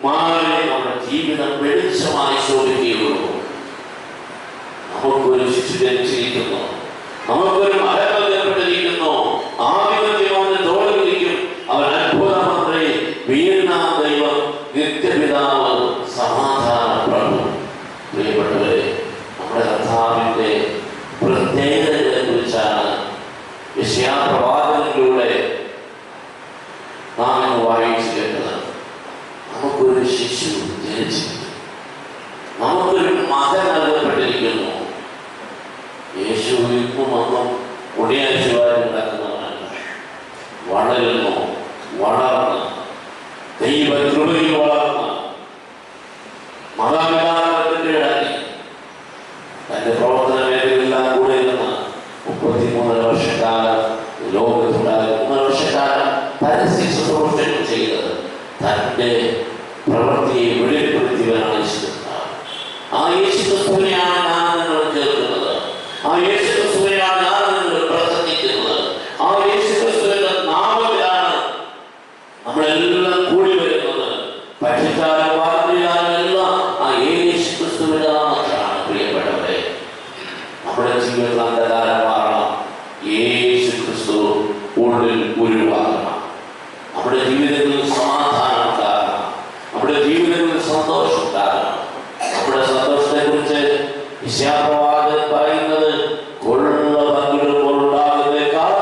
A: മാറി നമ്മുടെ ജീവിതം വെളിച്ചമായി ശോഭിക്കുകയുള്ളൂ. നമുക്കൊരു ശിശു ജനിച്ചിരിക്കുന്നു, നമുക്കൊരു മകൻ ഏർപ്പെട്ടിരിക്കുന്നു. ആധിപത്യം അവന്റെ തോളിലിരിക്കും. അവൻ അത്ഭുതമന്ത്രി, വീരനാം ദൈവം, നിത്യപിതാവ്, സമാധാന പ്രഭു. പ്രിയപ്പെട്ടവരെ, നമ്മുടെ കർത്താവിന്റെ പ്രത്യേകതകളെ കുറിച്ചാണ് യെശയ്യാപ്രവാചകനിലൂടെ നാം ഇന്ന് വായിച്ചു കേട്ടത്. നമുക്കൊരു ശിശു ജനിച്ചിരിക്കുന്നു, നമുക്കൊരു മകൻ നൽകപ്പെട്ടിരിക്കുന്നു. യേശു ഇന്നും ഒന്നും ഒടിയാഴ്ചവാരി നടക്കുന്നവനല്ല. വളരുന്നു, വളർന്ന് ദൈവകൃപയിൽ വളർന്ന് മതാപിതാക്കളുടെ ഇടയിൽ തന്റെ പ്രവർത്തന മേഖലയെല്ലാം കൂടെ ഇരുന്ന് 33 വർഷക്കാലം ലോകത്തുണ്ടായ 3 വർഷക്കാലം പരസ്യ ശുശ്രൂഷകൾ ചെയ്തത് തന്റെ പ്രവൃത്തിയെ വെളിപ്പെടുത്തിയവനാണ് യേശുക്രിസ്തു. ആ യേശുക്രിസ്തുവിനെയാണ് ഞാൻ നിങ്ങൾ കേൾക്കുന്നത്, ആ യേശുക്രിസ്തുവിനെയാണ് ഞാൻ നിങ്ങൾ പ്രസംഗിക്കുന്നത്, ആ യേശുക്രിസ്തുവിന്റെ നാമത്തിലാണ് നമ്മളെല്ലാം കൂടി വരുന്നത്. പക്ഷിക്കാരും വാർത്തയാലും എല്ലാം ആ യേശുക്രിസ്തുവിന്റെ നാമത്തിലാണ്. പ്രിയപ്പെട്ടവരെ, നമ്മുടെ ജീവിതത്തിൽ അന്ധകാരം മാറണം, യേശുക്രിസ്തു ഉള്ളിൽ ഉരുവാകണം. നമ്മുടെ ജീവിതത്തിൽ സമാധാനം ഉണ്ടാകണം, നമ്മുടെ ജീവിതത്തിൽ സന്തോഷം ഉണ്ടാകണം. നമ്മുടെ സന്തോഷത്തെ കുറിച്ച് യെശയ്യാപ്രവാചകൻ പറയുന്നത്, കൊള്ള പങ്കിടുമ്പോൾ ഉണ്ടാകുന്നേക്കാൾ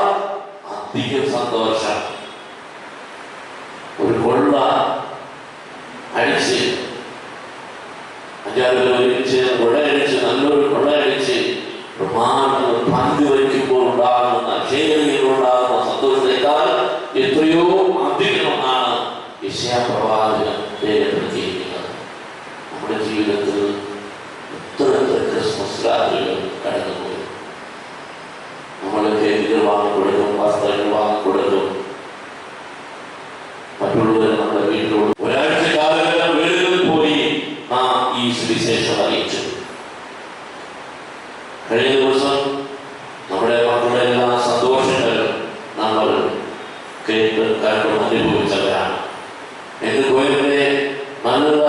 A: അധികം സന്തോഷം. ഒരു കൊള്ള അടിച്ച് 5-6 പേർ ഒരുമിച്ച് കൊള്ളയടിച്ച്, നല്ലൊരു കൊള്ളയടിച്ച് പങ്കുവയ്ക്കുമ്പോൾ ഉണ്ടാകുന്ന, ഷെയറിങ്ങിലുണ്ടാകുന്ന സന്തോഷത്തെക്കാൾ എത്രയോ അധികമെന്നാണ് യെശയ്യാപ്രവാചകൻ രേഖപ്പെടുത്തിയിരിക്കുന്നത്. നമ്മുടെ ജീവിതത്തിൽ എത്ര ക്രിസ്മസ് രാത്രികൾ കടന്നുപോയി. നമ്മൾ കേക്കുകൾ വാങ്ങിക്കൊടുക്കും, വസ്ത്രങ്ങൾ വാങ്ങിക്കൊടുക്കും, മറ്റുള്ളവരെ നമ്മുടെ വീട്ടിലോട് ഒരാഴ്ച കാലഘട്ടം വീടുകളിൽ പോയി നാം ഈ സുവിശേഷം അറിയിച്ചു. കഴിഞ്ഞ ദിവസം നമ്മുടെ മക്കളുടെ എല്ലാ സന്തോഷങ്ങളും നമ്മൾ കണ്ടു അനുഭവിച്ചവരാണ്. എന്ന് പോയവരെ നല്ല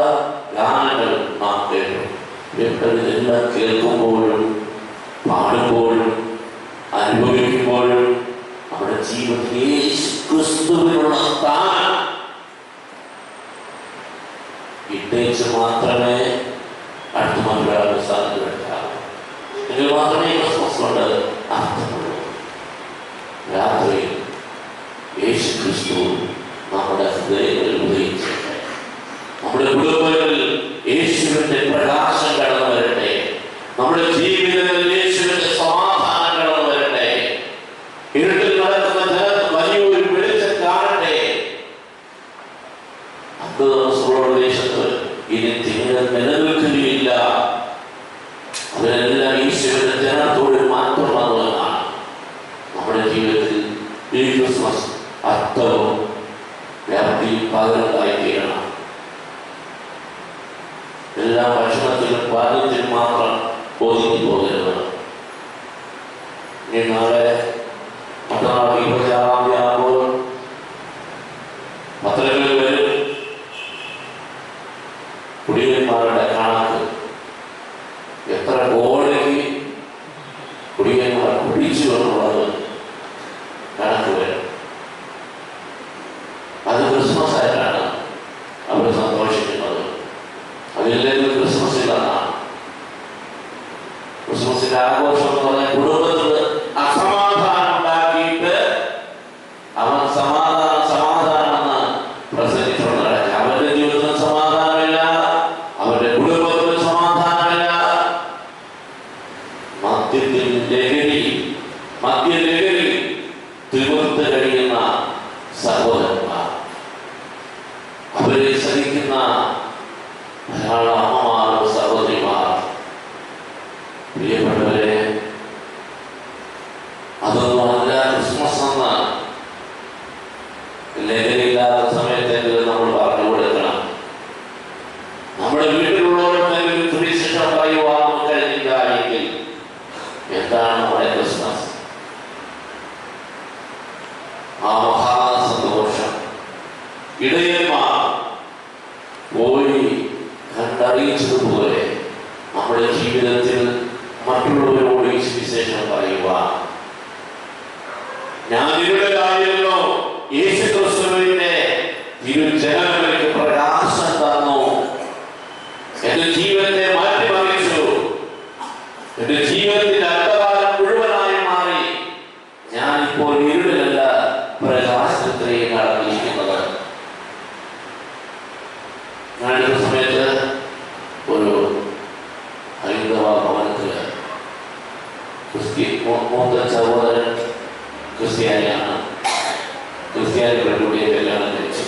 A: ഗാനങ്ങൾ നാം കേട്ടു. ഇതെല്ലാം കേൾക്കുമ്പോഴും പാടുമ്പോഴും അനുഭവിക്കുമ്പോഴും നമ്മുടെ ജീവിതത്തിൽ യേശു ക്രിസ്തുവിനുള്ള സ്ഥാനം ഇട്ടേച്ച് മാത്രമേ അടുത്ത മറ്റൊരാളുടെ സ്ഥാനത്ത് വെക്കാവൂ. എങ്കിൽ മാത്രമേ ക്രിസ്മസ് കൊണ്ട് അർത്ഥമുള്ളൂ. രാത്രിയിൽ യേശു ക്രിസ്തു നമ്മുടെ ഹൃദയങ്ങളിൽ ഉദയിച്ചേട്ടെ. നമ്മുടെ കുടുംബങ്ങളിൽ യേശുവിന്റെ പ്രകാശം കടന്നു വരട്ടെ. നമ്മുടെ ജീവിതങ്ങളിൽ യേശുവിന്റെ സമാധാനം കടന്നു വരട്ടെ. ഇരുട്ടിൽ നടക്കുന്ന ജനത്ത് വലിയൊരു വെളിച്ചം കാണട്ടെ. ദേശത്ത് ഇനി തിമിരം നിലനിൽക്കുകയില്ല. അവരെല്ലാം ഈശ്വരന്റെ ജനത്തോട് മാറ്റം വന്നതാണ്. നമ്മുടെ ജീവിതത്തിൽ ഈ ക്രിസ്മസ് അർത്ഥവും വ്യാപ്തിയും പകരുന്നതായി തീരണം. എല്ലാ ഭക്ഷണത്തിലും പാചകത്തിലും മാത്രം ഒതുങ്ങി പോകരുത്. ഇനി നാളെ മറ്റന്നാൾ 26-ാം തീയതി ആകുമ്പോൾ പത്രങ്ങളിൽ വരും കുടിയന്മാരുടെ കണക്ക്. എത്ര കോടിക്ക് കുടിയന്മാർ കുടിച്ചു എന്നുള്ളത് കണക്ക് വരും. അത് ക്രിസ്മസ് ആയിട്ടാണ് അവർ സന്തോഷിക്കുന്നത്. അതില്ലെങ്കിൽ ക്രിസ്മസ് ഇല്ലെന്നാണ്. ക്രിസ്മസിന്റെ ആഘോഷം എന്ന് പറഞ്ഞാൽ കുടുംബത്തിൽ അസമാധാനം ഉണ്ടാക്കിയിട്ട് അവൻ സമാധാനം പ്രസംഗിച്ചുകൊണ്ട് നടക്കുക. അവരുടെ ജീവിതത്തിൽ സമാധാനമില്ല, അവരുടെ കുടുംബത്തിൽ സമാധാനമില്ല. മദ്യലഹരി തീർത്ത് കഴിയുന്ന സഹോദരന്മാർ, അവരെ സഹിക്കുന്ന ധാരാളം അമ്മമാർ, സഹോദരിമാർ. പ്രിയപ്പെട്ടവരെ, അതൊന്നുമല്ല ക്രിസ്മസ് എന്ന ലഹരിയില്ലാത്ത സമയത്തെങ്കിലും നമ്മൾ പറഞ്ഞു കൊടുക്കണം. നമ്മുടെ വീട്ടിലുള്ളവർക്കെങ്കിലും സുവിശേഷം പറയുവാൻ കഴിഞ്ഞില്ല എങ്കിൽ എന്താണ് നമ്മുടെ ക്രിസ്മസ്? ആ മഹാസന്തോഷം ഇടയന്മാർ പോയി കണ്ടറിയിച്ചതുപോലെ നമ്മുടെ ജീവിതത്തിൽ മറ്റുള്ളവരോട് ഈ സുവിശേഷം പറയുവാൻ. ഞാൻ ഇവിടെയായിരുന്നു, യേശു ക്രിസ്തുവിന്റെ തിരുജനങ്ങൾക്ക് പ്രകാശം തന്നു, എന്റെ ജീവിതത്തെ മാറ്റിമറിച്ചു, എന്റെ ജീവിതത്തിന്റെ അന്ധകാരം മുഴുവനായി മാറി. ഞാനിപ്പോൾ ഇരുളിലല്ല, പ്രകാശത്തിലേക്ക് നടന്നിരിക്കുന്നത്. ഞാനൊരു സമയത്ത് ഒരു ഹൈന്ദവ ഭവനത്തില് മൂത്ത സഹോദരൻ ക്രിസ്ത്യാനിയാണ്. ക്രിസ്ത്യാനി പെൺകുട്ടിയെ കല്യാണം കഴിച്ചു.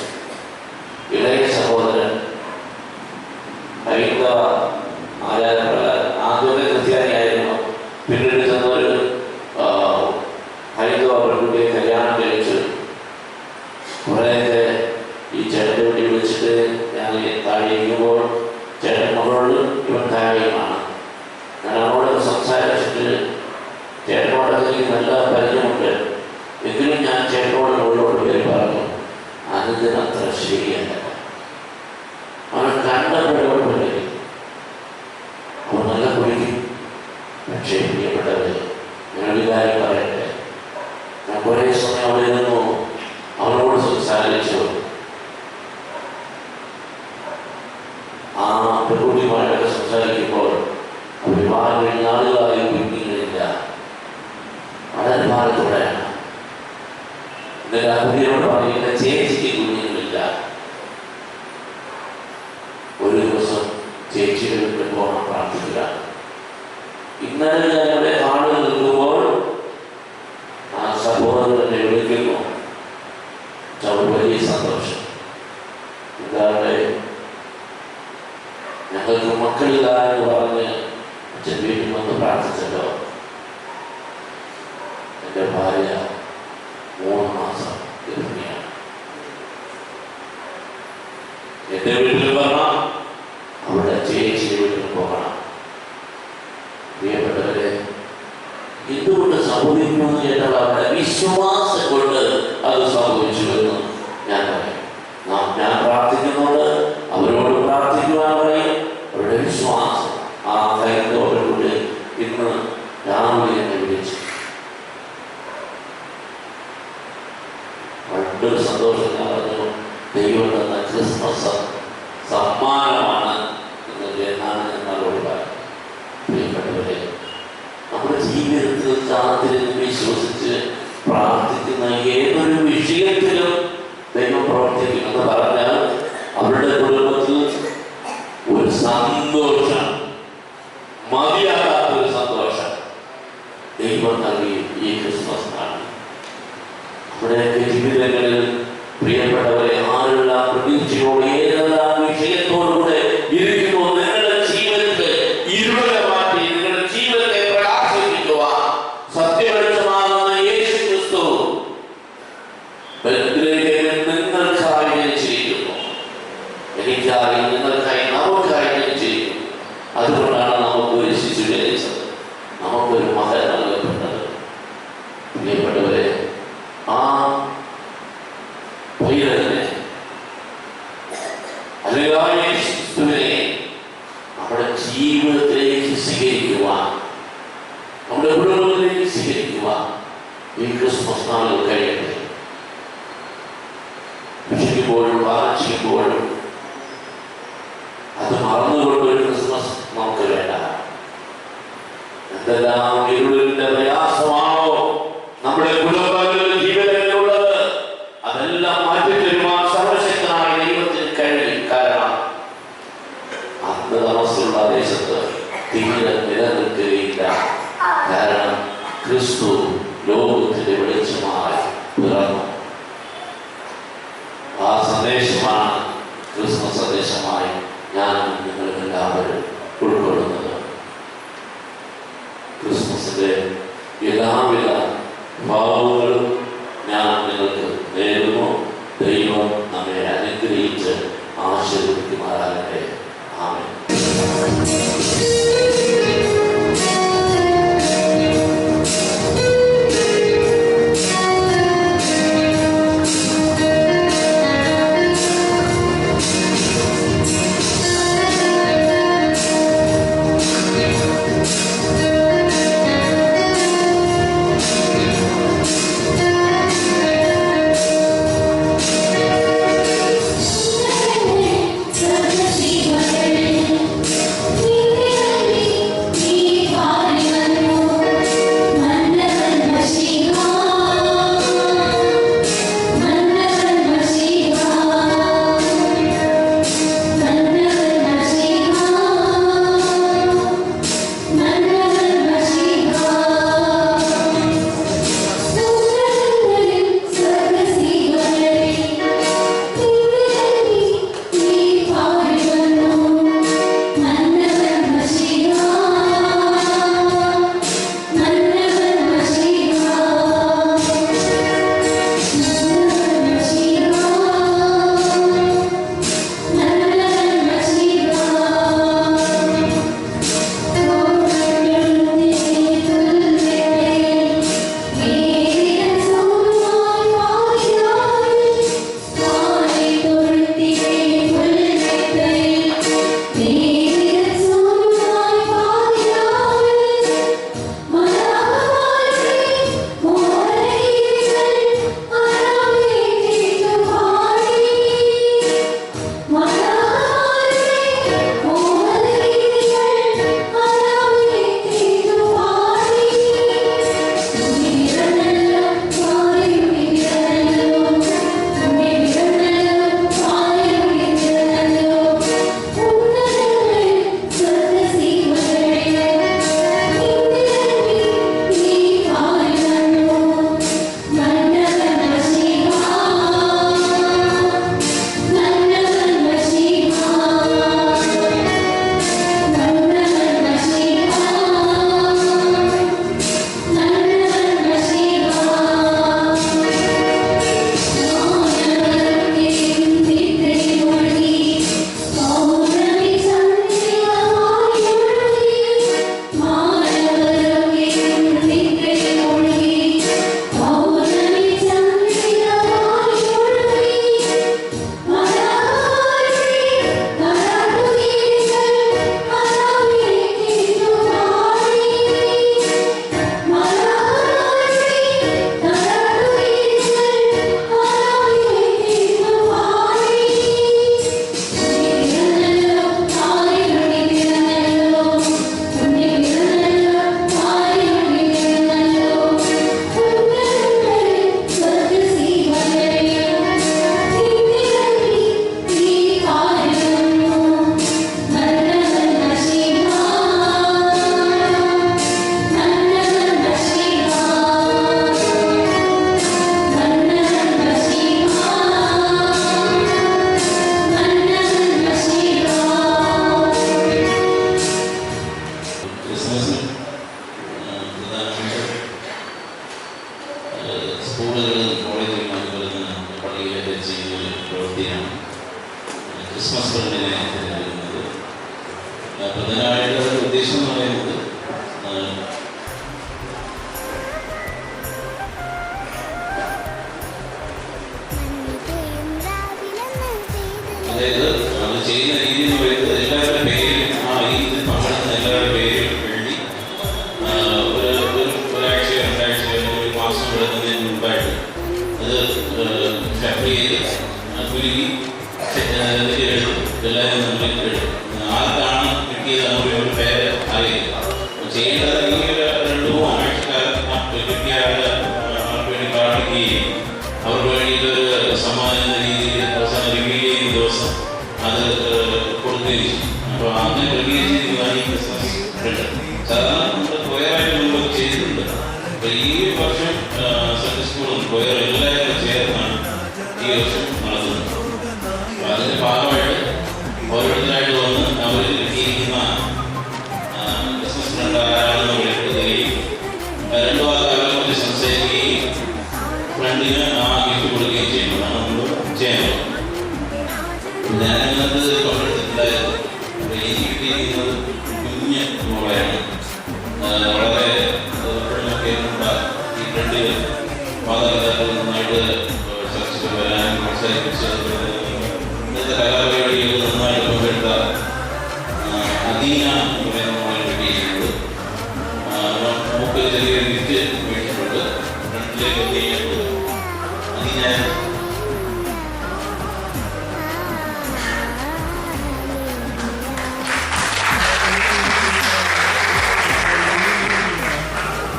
A: ഇളയ സഹോദരൻ ഹൈന്ദവ ആചാരപ്രകാരം ആദ്യമേ ക്രിസ്ത്യാനിയായിരുന്നു. പിന്നീട് ചെന്നൊരു ഹൈന്ദവ പെൺകുട്ടിയെ കല്യാണം കഴിച്ചു. കുറേയൊക്കെ ഈ ചേട്ടൻ്റെ വീട്ടിൽ വിളിച്ചിട്ട് ഞാൻ താഴെ ഇരിക്കുമ്പോൾ ചേട്ടൻ മകളോട് ഇവൻ താഴെയുമാണ്. ഞാൻ അവളോട് സംസാരിച്ചിട്ട് ചേട്ടനോടൊക്കെ എനിക്ക് നല്ല പരിചയമുണ്ട്, എങ്കിലും ഞാൻ ചേട്ടനോട് അവളോട് പേര് പറഞ്ഞു, അതിനത്ര ശരിയല്ല. അവൻ കണ്ടപ്പോഴേ അവൻ നല്ല കുടിക്കും. പക്ഷേ പ്രിയപ്പെട്ടവർ, ഞാനൊരു കാര്യം പറയട്ടെ. ഞാൻ കുറേ സമയം അവിടെ നിന്നു അവനോട് സംസാരിച്ചു. ആ പെൺകുട്ടിയുമായിട്ടൊക്കെ സംസാരിക്കുമ്പോൾ വിവാഹം കഴിഞ്ഞ ആളുകളായി കുഞ്ഞുങ്ങളില്ല, വളരെ ഭാരത്തോടെയാണ്. എന്നിട്ട് ആ കുഞ്ഞിനോട് പറയുന്ന ചേച്ചിക്ക് കുഞ്ഞുങ്ങളില്ല. ഒരു ദിവസം ചേച്ചിയുടെ വീട്ടിൽ പോകണം പ്രാർത്ഥിക്കുക. ഇന്നലെ ഞങ്ങളുടെ ആളുകൾ നിൽക്കുമ്പോൾ ആ സഹോദരനെ വിളിക്കുന്നു. വലിയ സന്തോഷം. എന്താണ്, ഞങ്ങൾക്ക് മക്കളില്ല എന്ന് പറഞ്ഞ് അച്ഛൻ വീട്ടിൽ വന്ന് പ്രാർത്ഥിച്ചല്ലോ. എൻ്റെ ഭാര്യ 3 മാസം ഗർഭിണിയാണ്. എൻ്റെ വീട്ടിൽ വരണം, അവിടെ ചേച്ചിയുടെ വീട്ടിൽ പോകണം. പ്രിയപ്പെട്ടവരെ, എന്തുകൊണ്ട് സംഭവിക്കുമെന്ന് കേട്ടാൽ അവരുടെ വിശ്വാസം കൊണ്ട് അത് സംഭവിച്ചു എന്ന് ഞാൻ പറയും. ഞാൻ പ്രാർത്ഥിക്കുന്നുണ്ട്, അവരോട് പ്രാർത്ഥിക്കുവാൻ പറയും. അവരുടെ വിശ്വാസം, ആ സന്തോഷം ഞാൻ പറഞ്ഞു, ദൈവം തന്ന ക്രിസ്മസ് സമ്മാനമാണ് എന്നാണ് ഞങ്ങളോട് പറയുന്നത്. പ്രിയപ്പെട്ടവരെ, നമ്മുടെ ജീവിതത്തിൽ കാത്തിരുന്ന് വിശ്വസിച്ച് പ്രാർത്ഥിക്കുന്ന ഏതൊരു വിഷയത്തിലും ദൈവം പ്രവർത്തിക്കും എന്ന് പറഞ്ഞാൽ അവരുടെ കുടുംബത്തിൽ ഒരു സന്തോഷം, മതിയാകാത്തൊരു സന്തോഷം ദൈവം നൽകി ഈ ക്രിസ്മസ് നാളിൽ. നമ്മുടെയൊക്കെ ജീവിതങ്ങളിൽ പ്രിയപ്പെട്ടവരെ, ആരെല്ലാം പ്രതീക്ഷയോടെ ഏതെല്ലാം വിഷയത്തോടുകൂടെ ഇരിക്കുന്നു, നിങ്ങളുടെ ജീവിതത്തെ ഇരുവരെ മാറ്റി നിങ്ങളുടെ ജീവിതത്തെ പ്രകാശിപ്പിക്കുവാൻ സത്യവെളിച്ചമാകുന്ന യേശു ക്രിസ്തു നിങ്ങൾക്കായി ജനിച്ചിരിക്കുന്നു. എനിക്കായി, നിങ്ങൾക്കായി, നമുക്കായി ജനിച്ചിരിക്കുന്നു. അതുകൊണ്ടാണ് നമുക്ക് ഒരു ശിശു ജനിച്ചത്, നമുക്കൊരു മകൻ നൽകപ്പെട്ടത്. പ്രിയപ്പെട്ടവരെ, ആ പൈതലിനെ അല്ലെങ്കിൽ യേശുവിനെ നമ്മുടെ ജീവിതത്തിലേക്ക് സ്വീകരിക്കുവാൻ, നമ്മുടെ കുടുംബത്തിലേക്ക് സ്വീകരിക്കുവാൻ ഈ ക്രിസ്മസ് നാളിൽ കഴിയട്ടെ. വിഷയിക്കുമ്പോഴും വാങ്ങിക്കുമ്പോഴും അത് മറന്നുകൊണ്ട് ഒരു ക്രിസ്മസ് നമുക്ക് വേണ്ട. എന്തെല്ലാം ഇരുളിന്റെ പ്രയാസമാണോ നമ്മുടെ കുടുംബങ്ങളിൽ ജീവിതത്തിലുള്ളത്, അതെല്ലാം മാറ്റിത്തരുവാൻ സർവശക്തനായ ദൈവത്തിന് കഴിയും. കാരണം അന്ന് തമസ്സുള്ള ദേശത്ത് തീരെ നിലനിൽക്കുകയില്ല. കാരണം ക്രിസ്തു ലോകത്തിന്റെ വെളിച്ചമായി പിറന്നു. ആ സന്ദേശമാണ് ക്രിസ്മസ് സന്ദേശമായി ഞാൻ നിങ്ങളെല്ലാവരും ഉൾക്കൊള്ളുന്നത്. ക്രിസ്മസിന്റെ എല്ലാവിധ ഭാവങ്ങളും ഞാൻ നിങ്ങൾക്ക് നേരുന്നു. ദൈവം നമ്മെ അനുഗ്രഹിച്ച് ആശീർവദിക്കുമാറാകട്ടെ. ആമേൻ.
D: Thank you. ഉദ്ദേശം എന്ന് പറയുന്നത് അതായത് അത് ചെയ്യുന്ന രീതി എന്ന് പറയുന്നത് എല്ലാവരുടെ പേരും ആ രീതിയിൽ പങ്കെടുക്കുന്ന എല്ലാവരുടെ പേരും വേണ്ടി ഒരാഴ്ചയോ രണ്ടാഴ്ചയോ അല്ലെങ്കിൽ ഒരു മാസം എടുക്കുന്നതിന് മുമ്പായിട്ട് അത് ഷഫിൾ ചെയ്ത് കുരുങ്ങി എല്ലാവരും നമ്മൾ ആർക്കാണ് കിട്ടിയത് ഒരു പേര് അറിയില്ല. ചെയ്യേണ്ടത് ഈ ഒരു 2 ആഴ്ചക്കാലം കിട്ടിയ അവർക്ക് വേണ്ടി പ്രാർത്ഥിക്കുകയും അവർക്ക് വേണ്ടിയിട്ടൊരു സമ്മാനം എന്ന രീതിയിൽ അവസാനം റിവീൽ ചെയ്യുന്ന ദിവസം അത് കൊടുക്കുകയും ചെയ്യും. അപ്പോൾ അങ്ങനെ റിവീൽ ചെയ്യുന്നതാണ് ഈ ക്രിസ്മസ് ഫ്രണ്ട്. സാധാരണ നമ്മൾ കൊയറായിട്ട് മുമ്പ് ചെയ്തിട്ടുണ്ട്. അപ്പോൾ ഈ വർഷം സൺഡേ സ്കൂളും കൊയർ എല്ലാവരും ചേർന്നാണ് ഈ വർഷം നടത്തുന്നത്. അപ്പോൾ അതിൻ്റെ ഭാഗമായിട്ട് ഓരോരുത്തരായിട്ട് വന്ന് അവർ കിട്ടിയിരിക്കുന്ന ക്രിസ്മസ് ഫ്രണ്ട് ആരാണെന്ന് വിളിക്കുകയും 2 വാക്ക് അവരെ കുറിച്ച് സംസാരിക്കുകയും ഫ്രണ്ടിന് ആ ഗിഫ്റ്റ് കൊടുക്കുകയും ചെയ്യുന്നതാണ് നമ്മൾ ചെയ്യുന്നത്. ഞാനത് പങ്കെടുത്തിട്ടുണ്ടായിരുന്നു. അപ്പോൾ എനിക്ക് കിട്ടിയിരിക്കുന്നത് കുഞ്ഞ് മോളെയാണ്. വളരെ എപ്പോഴുമൊക്കെ ഈ ഫ്രണ്ടിൽ മാതാപിതാക്കൾ നന്നായിട്ട് ചർച്ചയ്ക്ക് വരാനും പ്രോത്സാഹിപ്പിച്ച് ഇന്നത്തെ കലാപരിപാടികൾ നന്നായിട്ട് പങ്കെടുത്ത അദീന എന്ന് പറയുന്ന മോളെ കിട്ടിയിരിക്കുന്നത്. നമുക്ക് ചെറിയൊരു ഗിഫ്റ്റ് മേടിച്ചിട്ടുണ്ട്. ഫ്രണ്ടിലേക്ക് എത്തിയിട്ടുണ്ട്. അദീന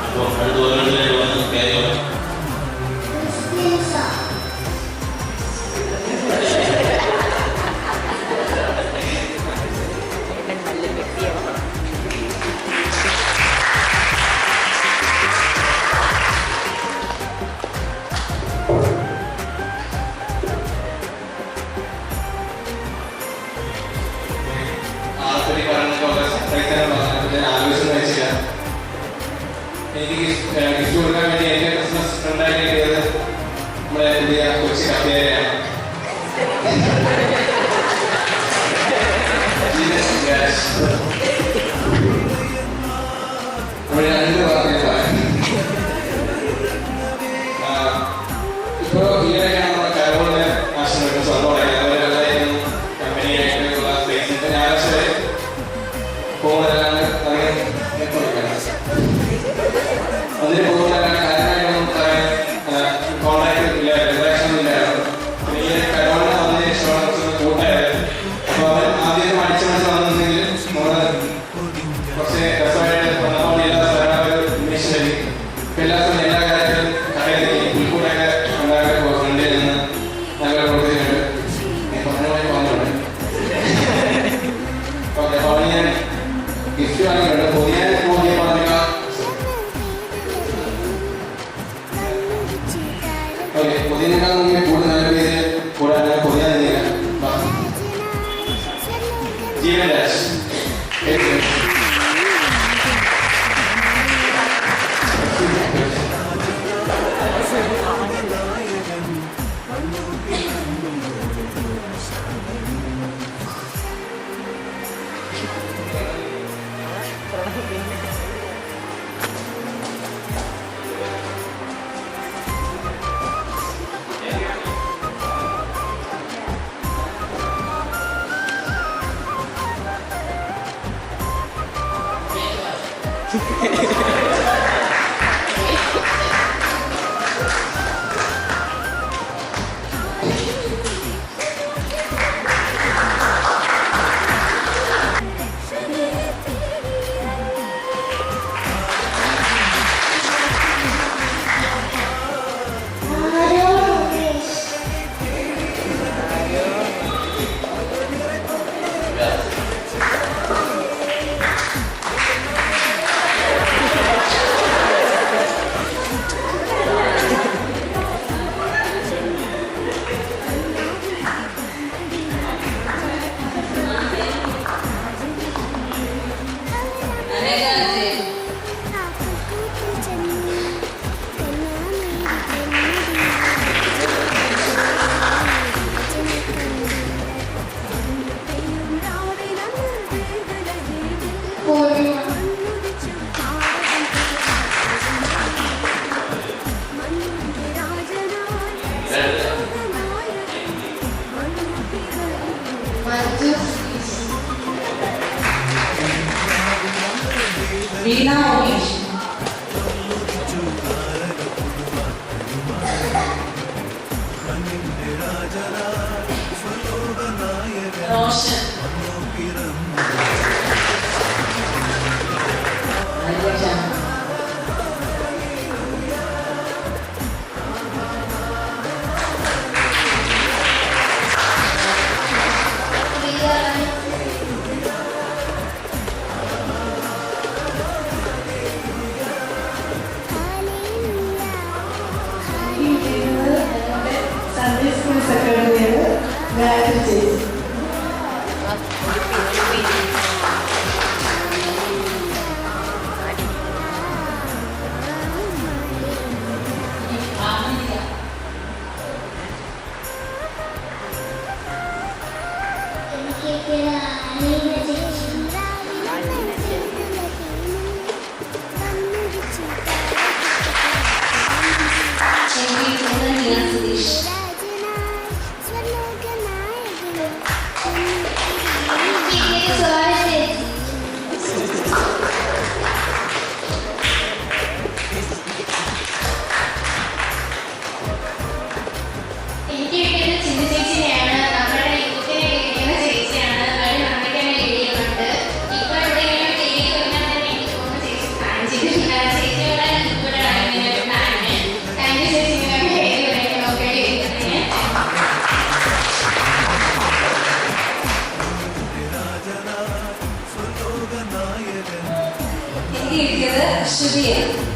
D: അപ്പോൾ അടുത്ത ഓരോരുത്തരായിട്ട് വന്ന് കാര്യം എനിക്ക് ഗിഫ്റ്റ് കൊടുക്കാൻ വേണ്ടി എൻ്റെ ക്രിസ്മസ് ഫ്രണ്ടായിട്ട് കിട്ടിയത് നമ്മുടെ പുതിയ കൊച്ചി കപ്പേരയാണ്. നമ്മുടെ 2 വാർത്തകളാണ്. ഇപ്പോൾ ഈയിടെയാണ് നമ്മുടെ കരോളിന് നാഷണൽ സ്വന്തമായി അവരെല്ലാവരും കമ്പനിയായിട്ടുള്ള സ്പേസിൻ്റെ ഞായറാഴ്ച വരെ പോകുന്നതെല്ലാം അധികം അതിന് പോകുന്നതിനാണ് കാര്യമായിട്ടൊന്നും പറയാൻ കോൺടാക്ട് ഇല്ല, റിലാക്ഷൻ ഇല്ലായിരുന്നു. പിന്നെ ഈ കരോളിന് വന്നതിന് ശേഷമാണ് കുറച്ച് കൂട്ടായത്. അപ്പോൾ അവർ ആദ്യം അടിച്ചു മനസ്സ് വന്നിട്ടുണ്ടെങ്കിൽ നമ്മൾ കുറച്ച് രസമായിട്ട് വന്നപ്പോൾ എല്ലാ സ്ഥലങ്ങളും അന്വേഷിച്ച് വരും. ഇപ്പം എല്ലാ കാര്യത്തിലും കടയിൽ പുൽക്കൂട്ടൊക്കെ ഉണ്ടാക്കി ഫ്രണ്ടിൽ നിന്ന് നല്ല പ്രവർത്തിക്കുന്നുണ്ട്. പറഞ്ഞുമായി വന്നിട്ടുണ്ട്. ഓക്കെ, അപ്പോൾ അവന് ഞാൻ ഗിഫ്റ്റ് വാങ്ങിയിട്ടുണ്ട്. പുതിയ പറഞ്ഞ ഓക്കെ, പുതിയതിനേക്കാൾ കൂടുതൽ നല്ല പേര് കൂടാതെ പുതിയ ജീവൻ രാജ്.
C: വീണ ഉമേഷ്. റോഷൻ. സൺഡേ സ്കൂൾ സെക്രട്ടറിയാണ് ഗായത്രി ചേച്ചി.
E: എനിക്ക് കിട്ടിയത് ചിന്തി ചേച്ചിനെയാണ്. നമ്മുടെ യൂത്തിനെ കിട്ടിയത് ചേച്ചിയാണ്. വളരെ നന്നായിട്ട് തന്നെ എഴുതിയിട്ടുണ്ട്. ഇപ്പൊ എവിടെയെങ്കിലും ടിവിയിൽ വന്നാൽ തന്നെ എനിക്ക് തോന്നുന്നു ചേച്ചി പ്ലാൻ ചെയ്തിട്ടുണ്ട്. ചേച്ചിയുടെ ഇപ്പോഴാണ് ഇങ്ങനെ ഒരു പ്ലാന്. താങ്ക് യു ചേച്ചി, ഇങ്ങനെ എഴുതി വരാൻ നോക്കേണ്ടി ഇരിക്കുന്നതിന്.
C: എനിക്ക് കിട്ടിയത് അശ്വതിയാണ്.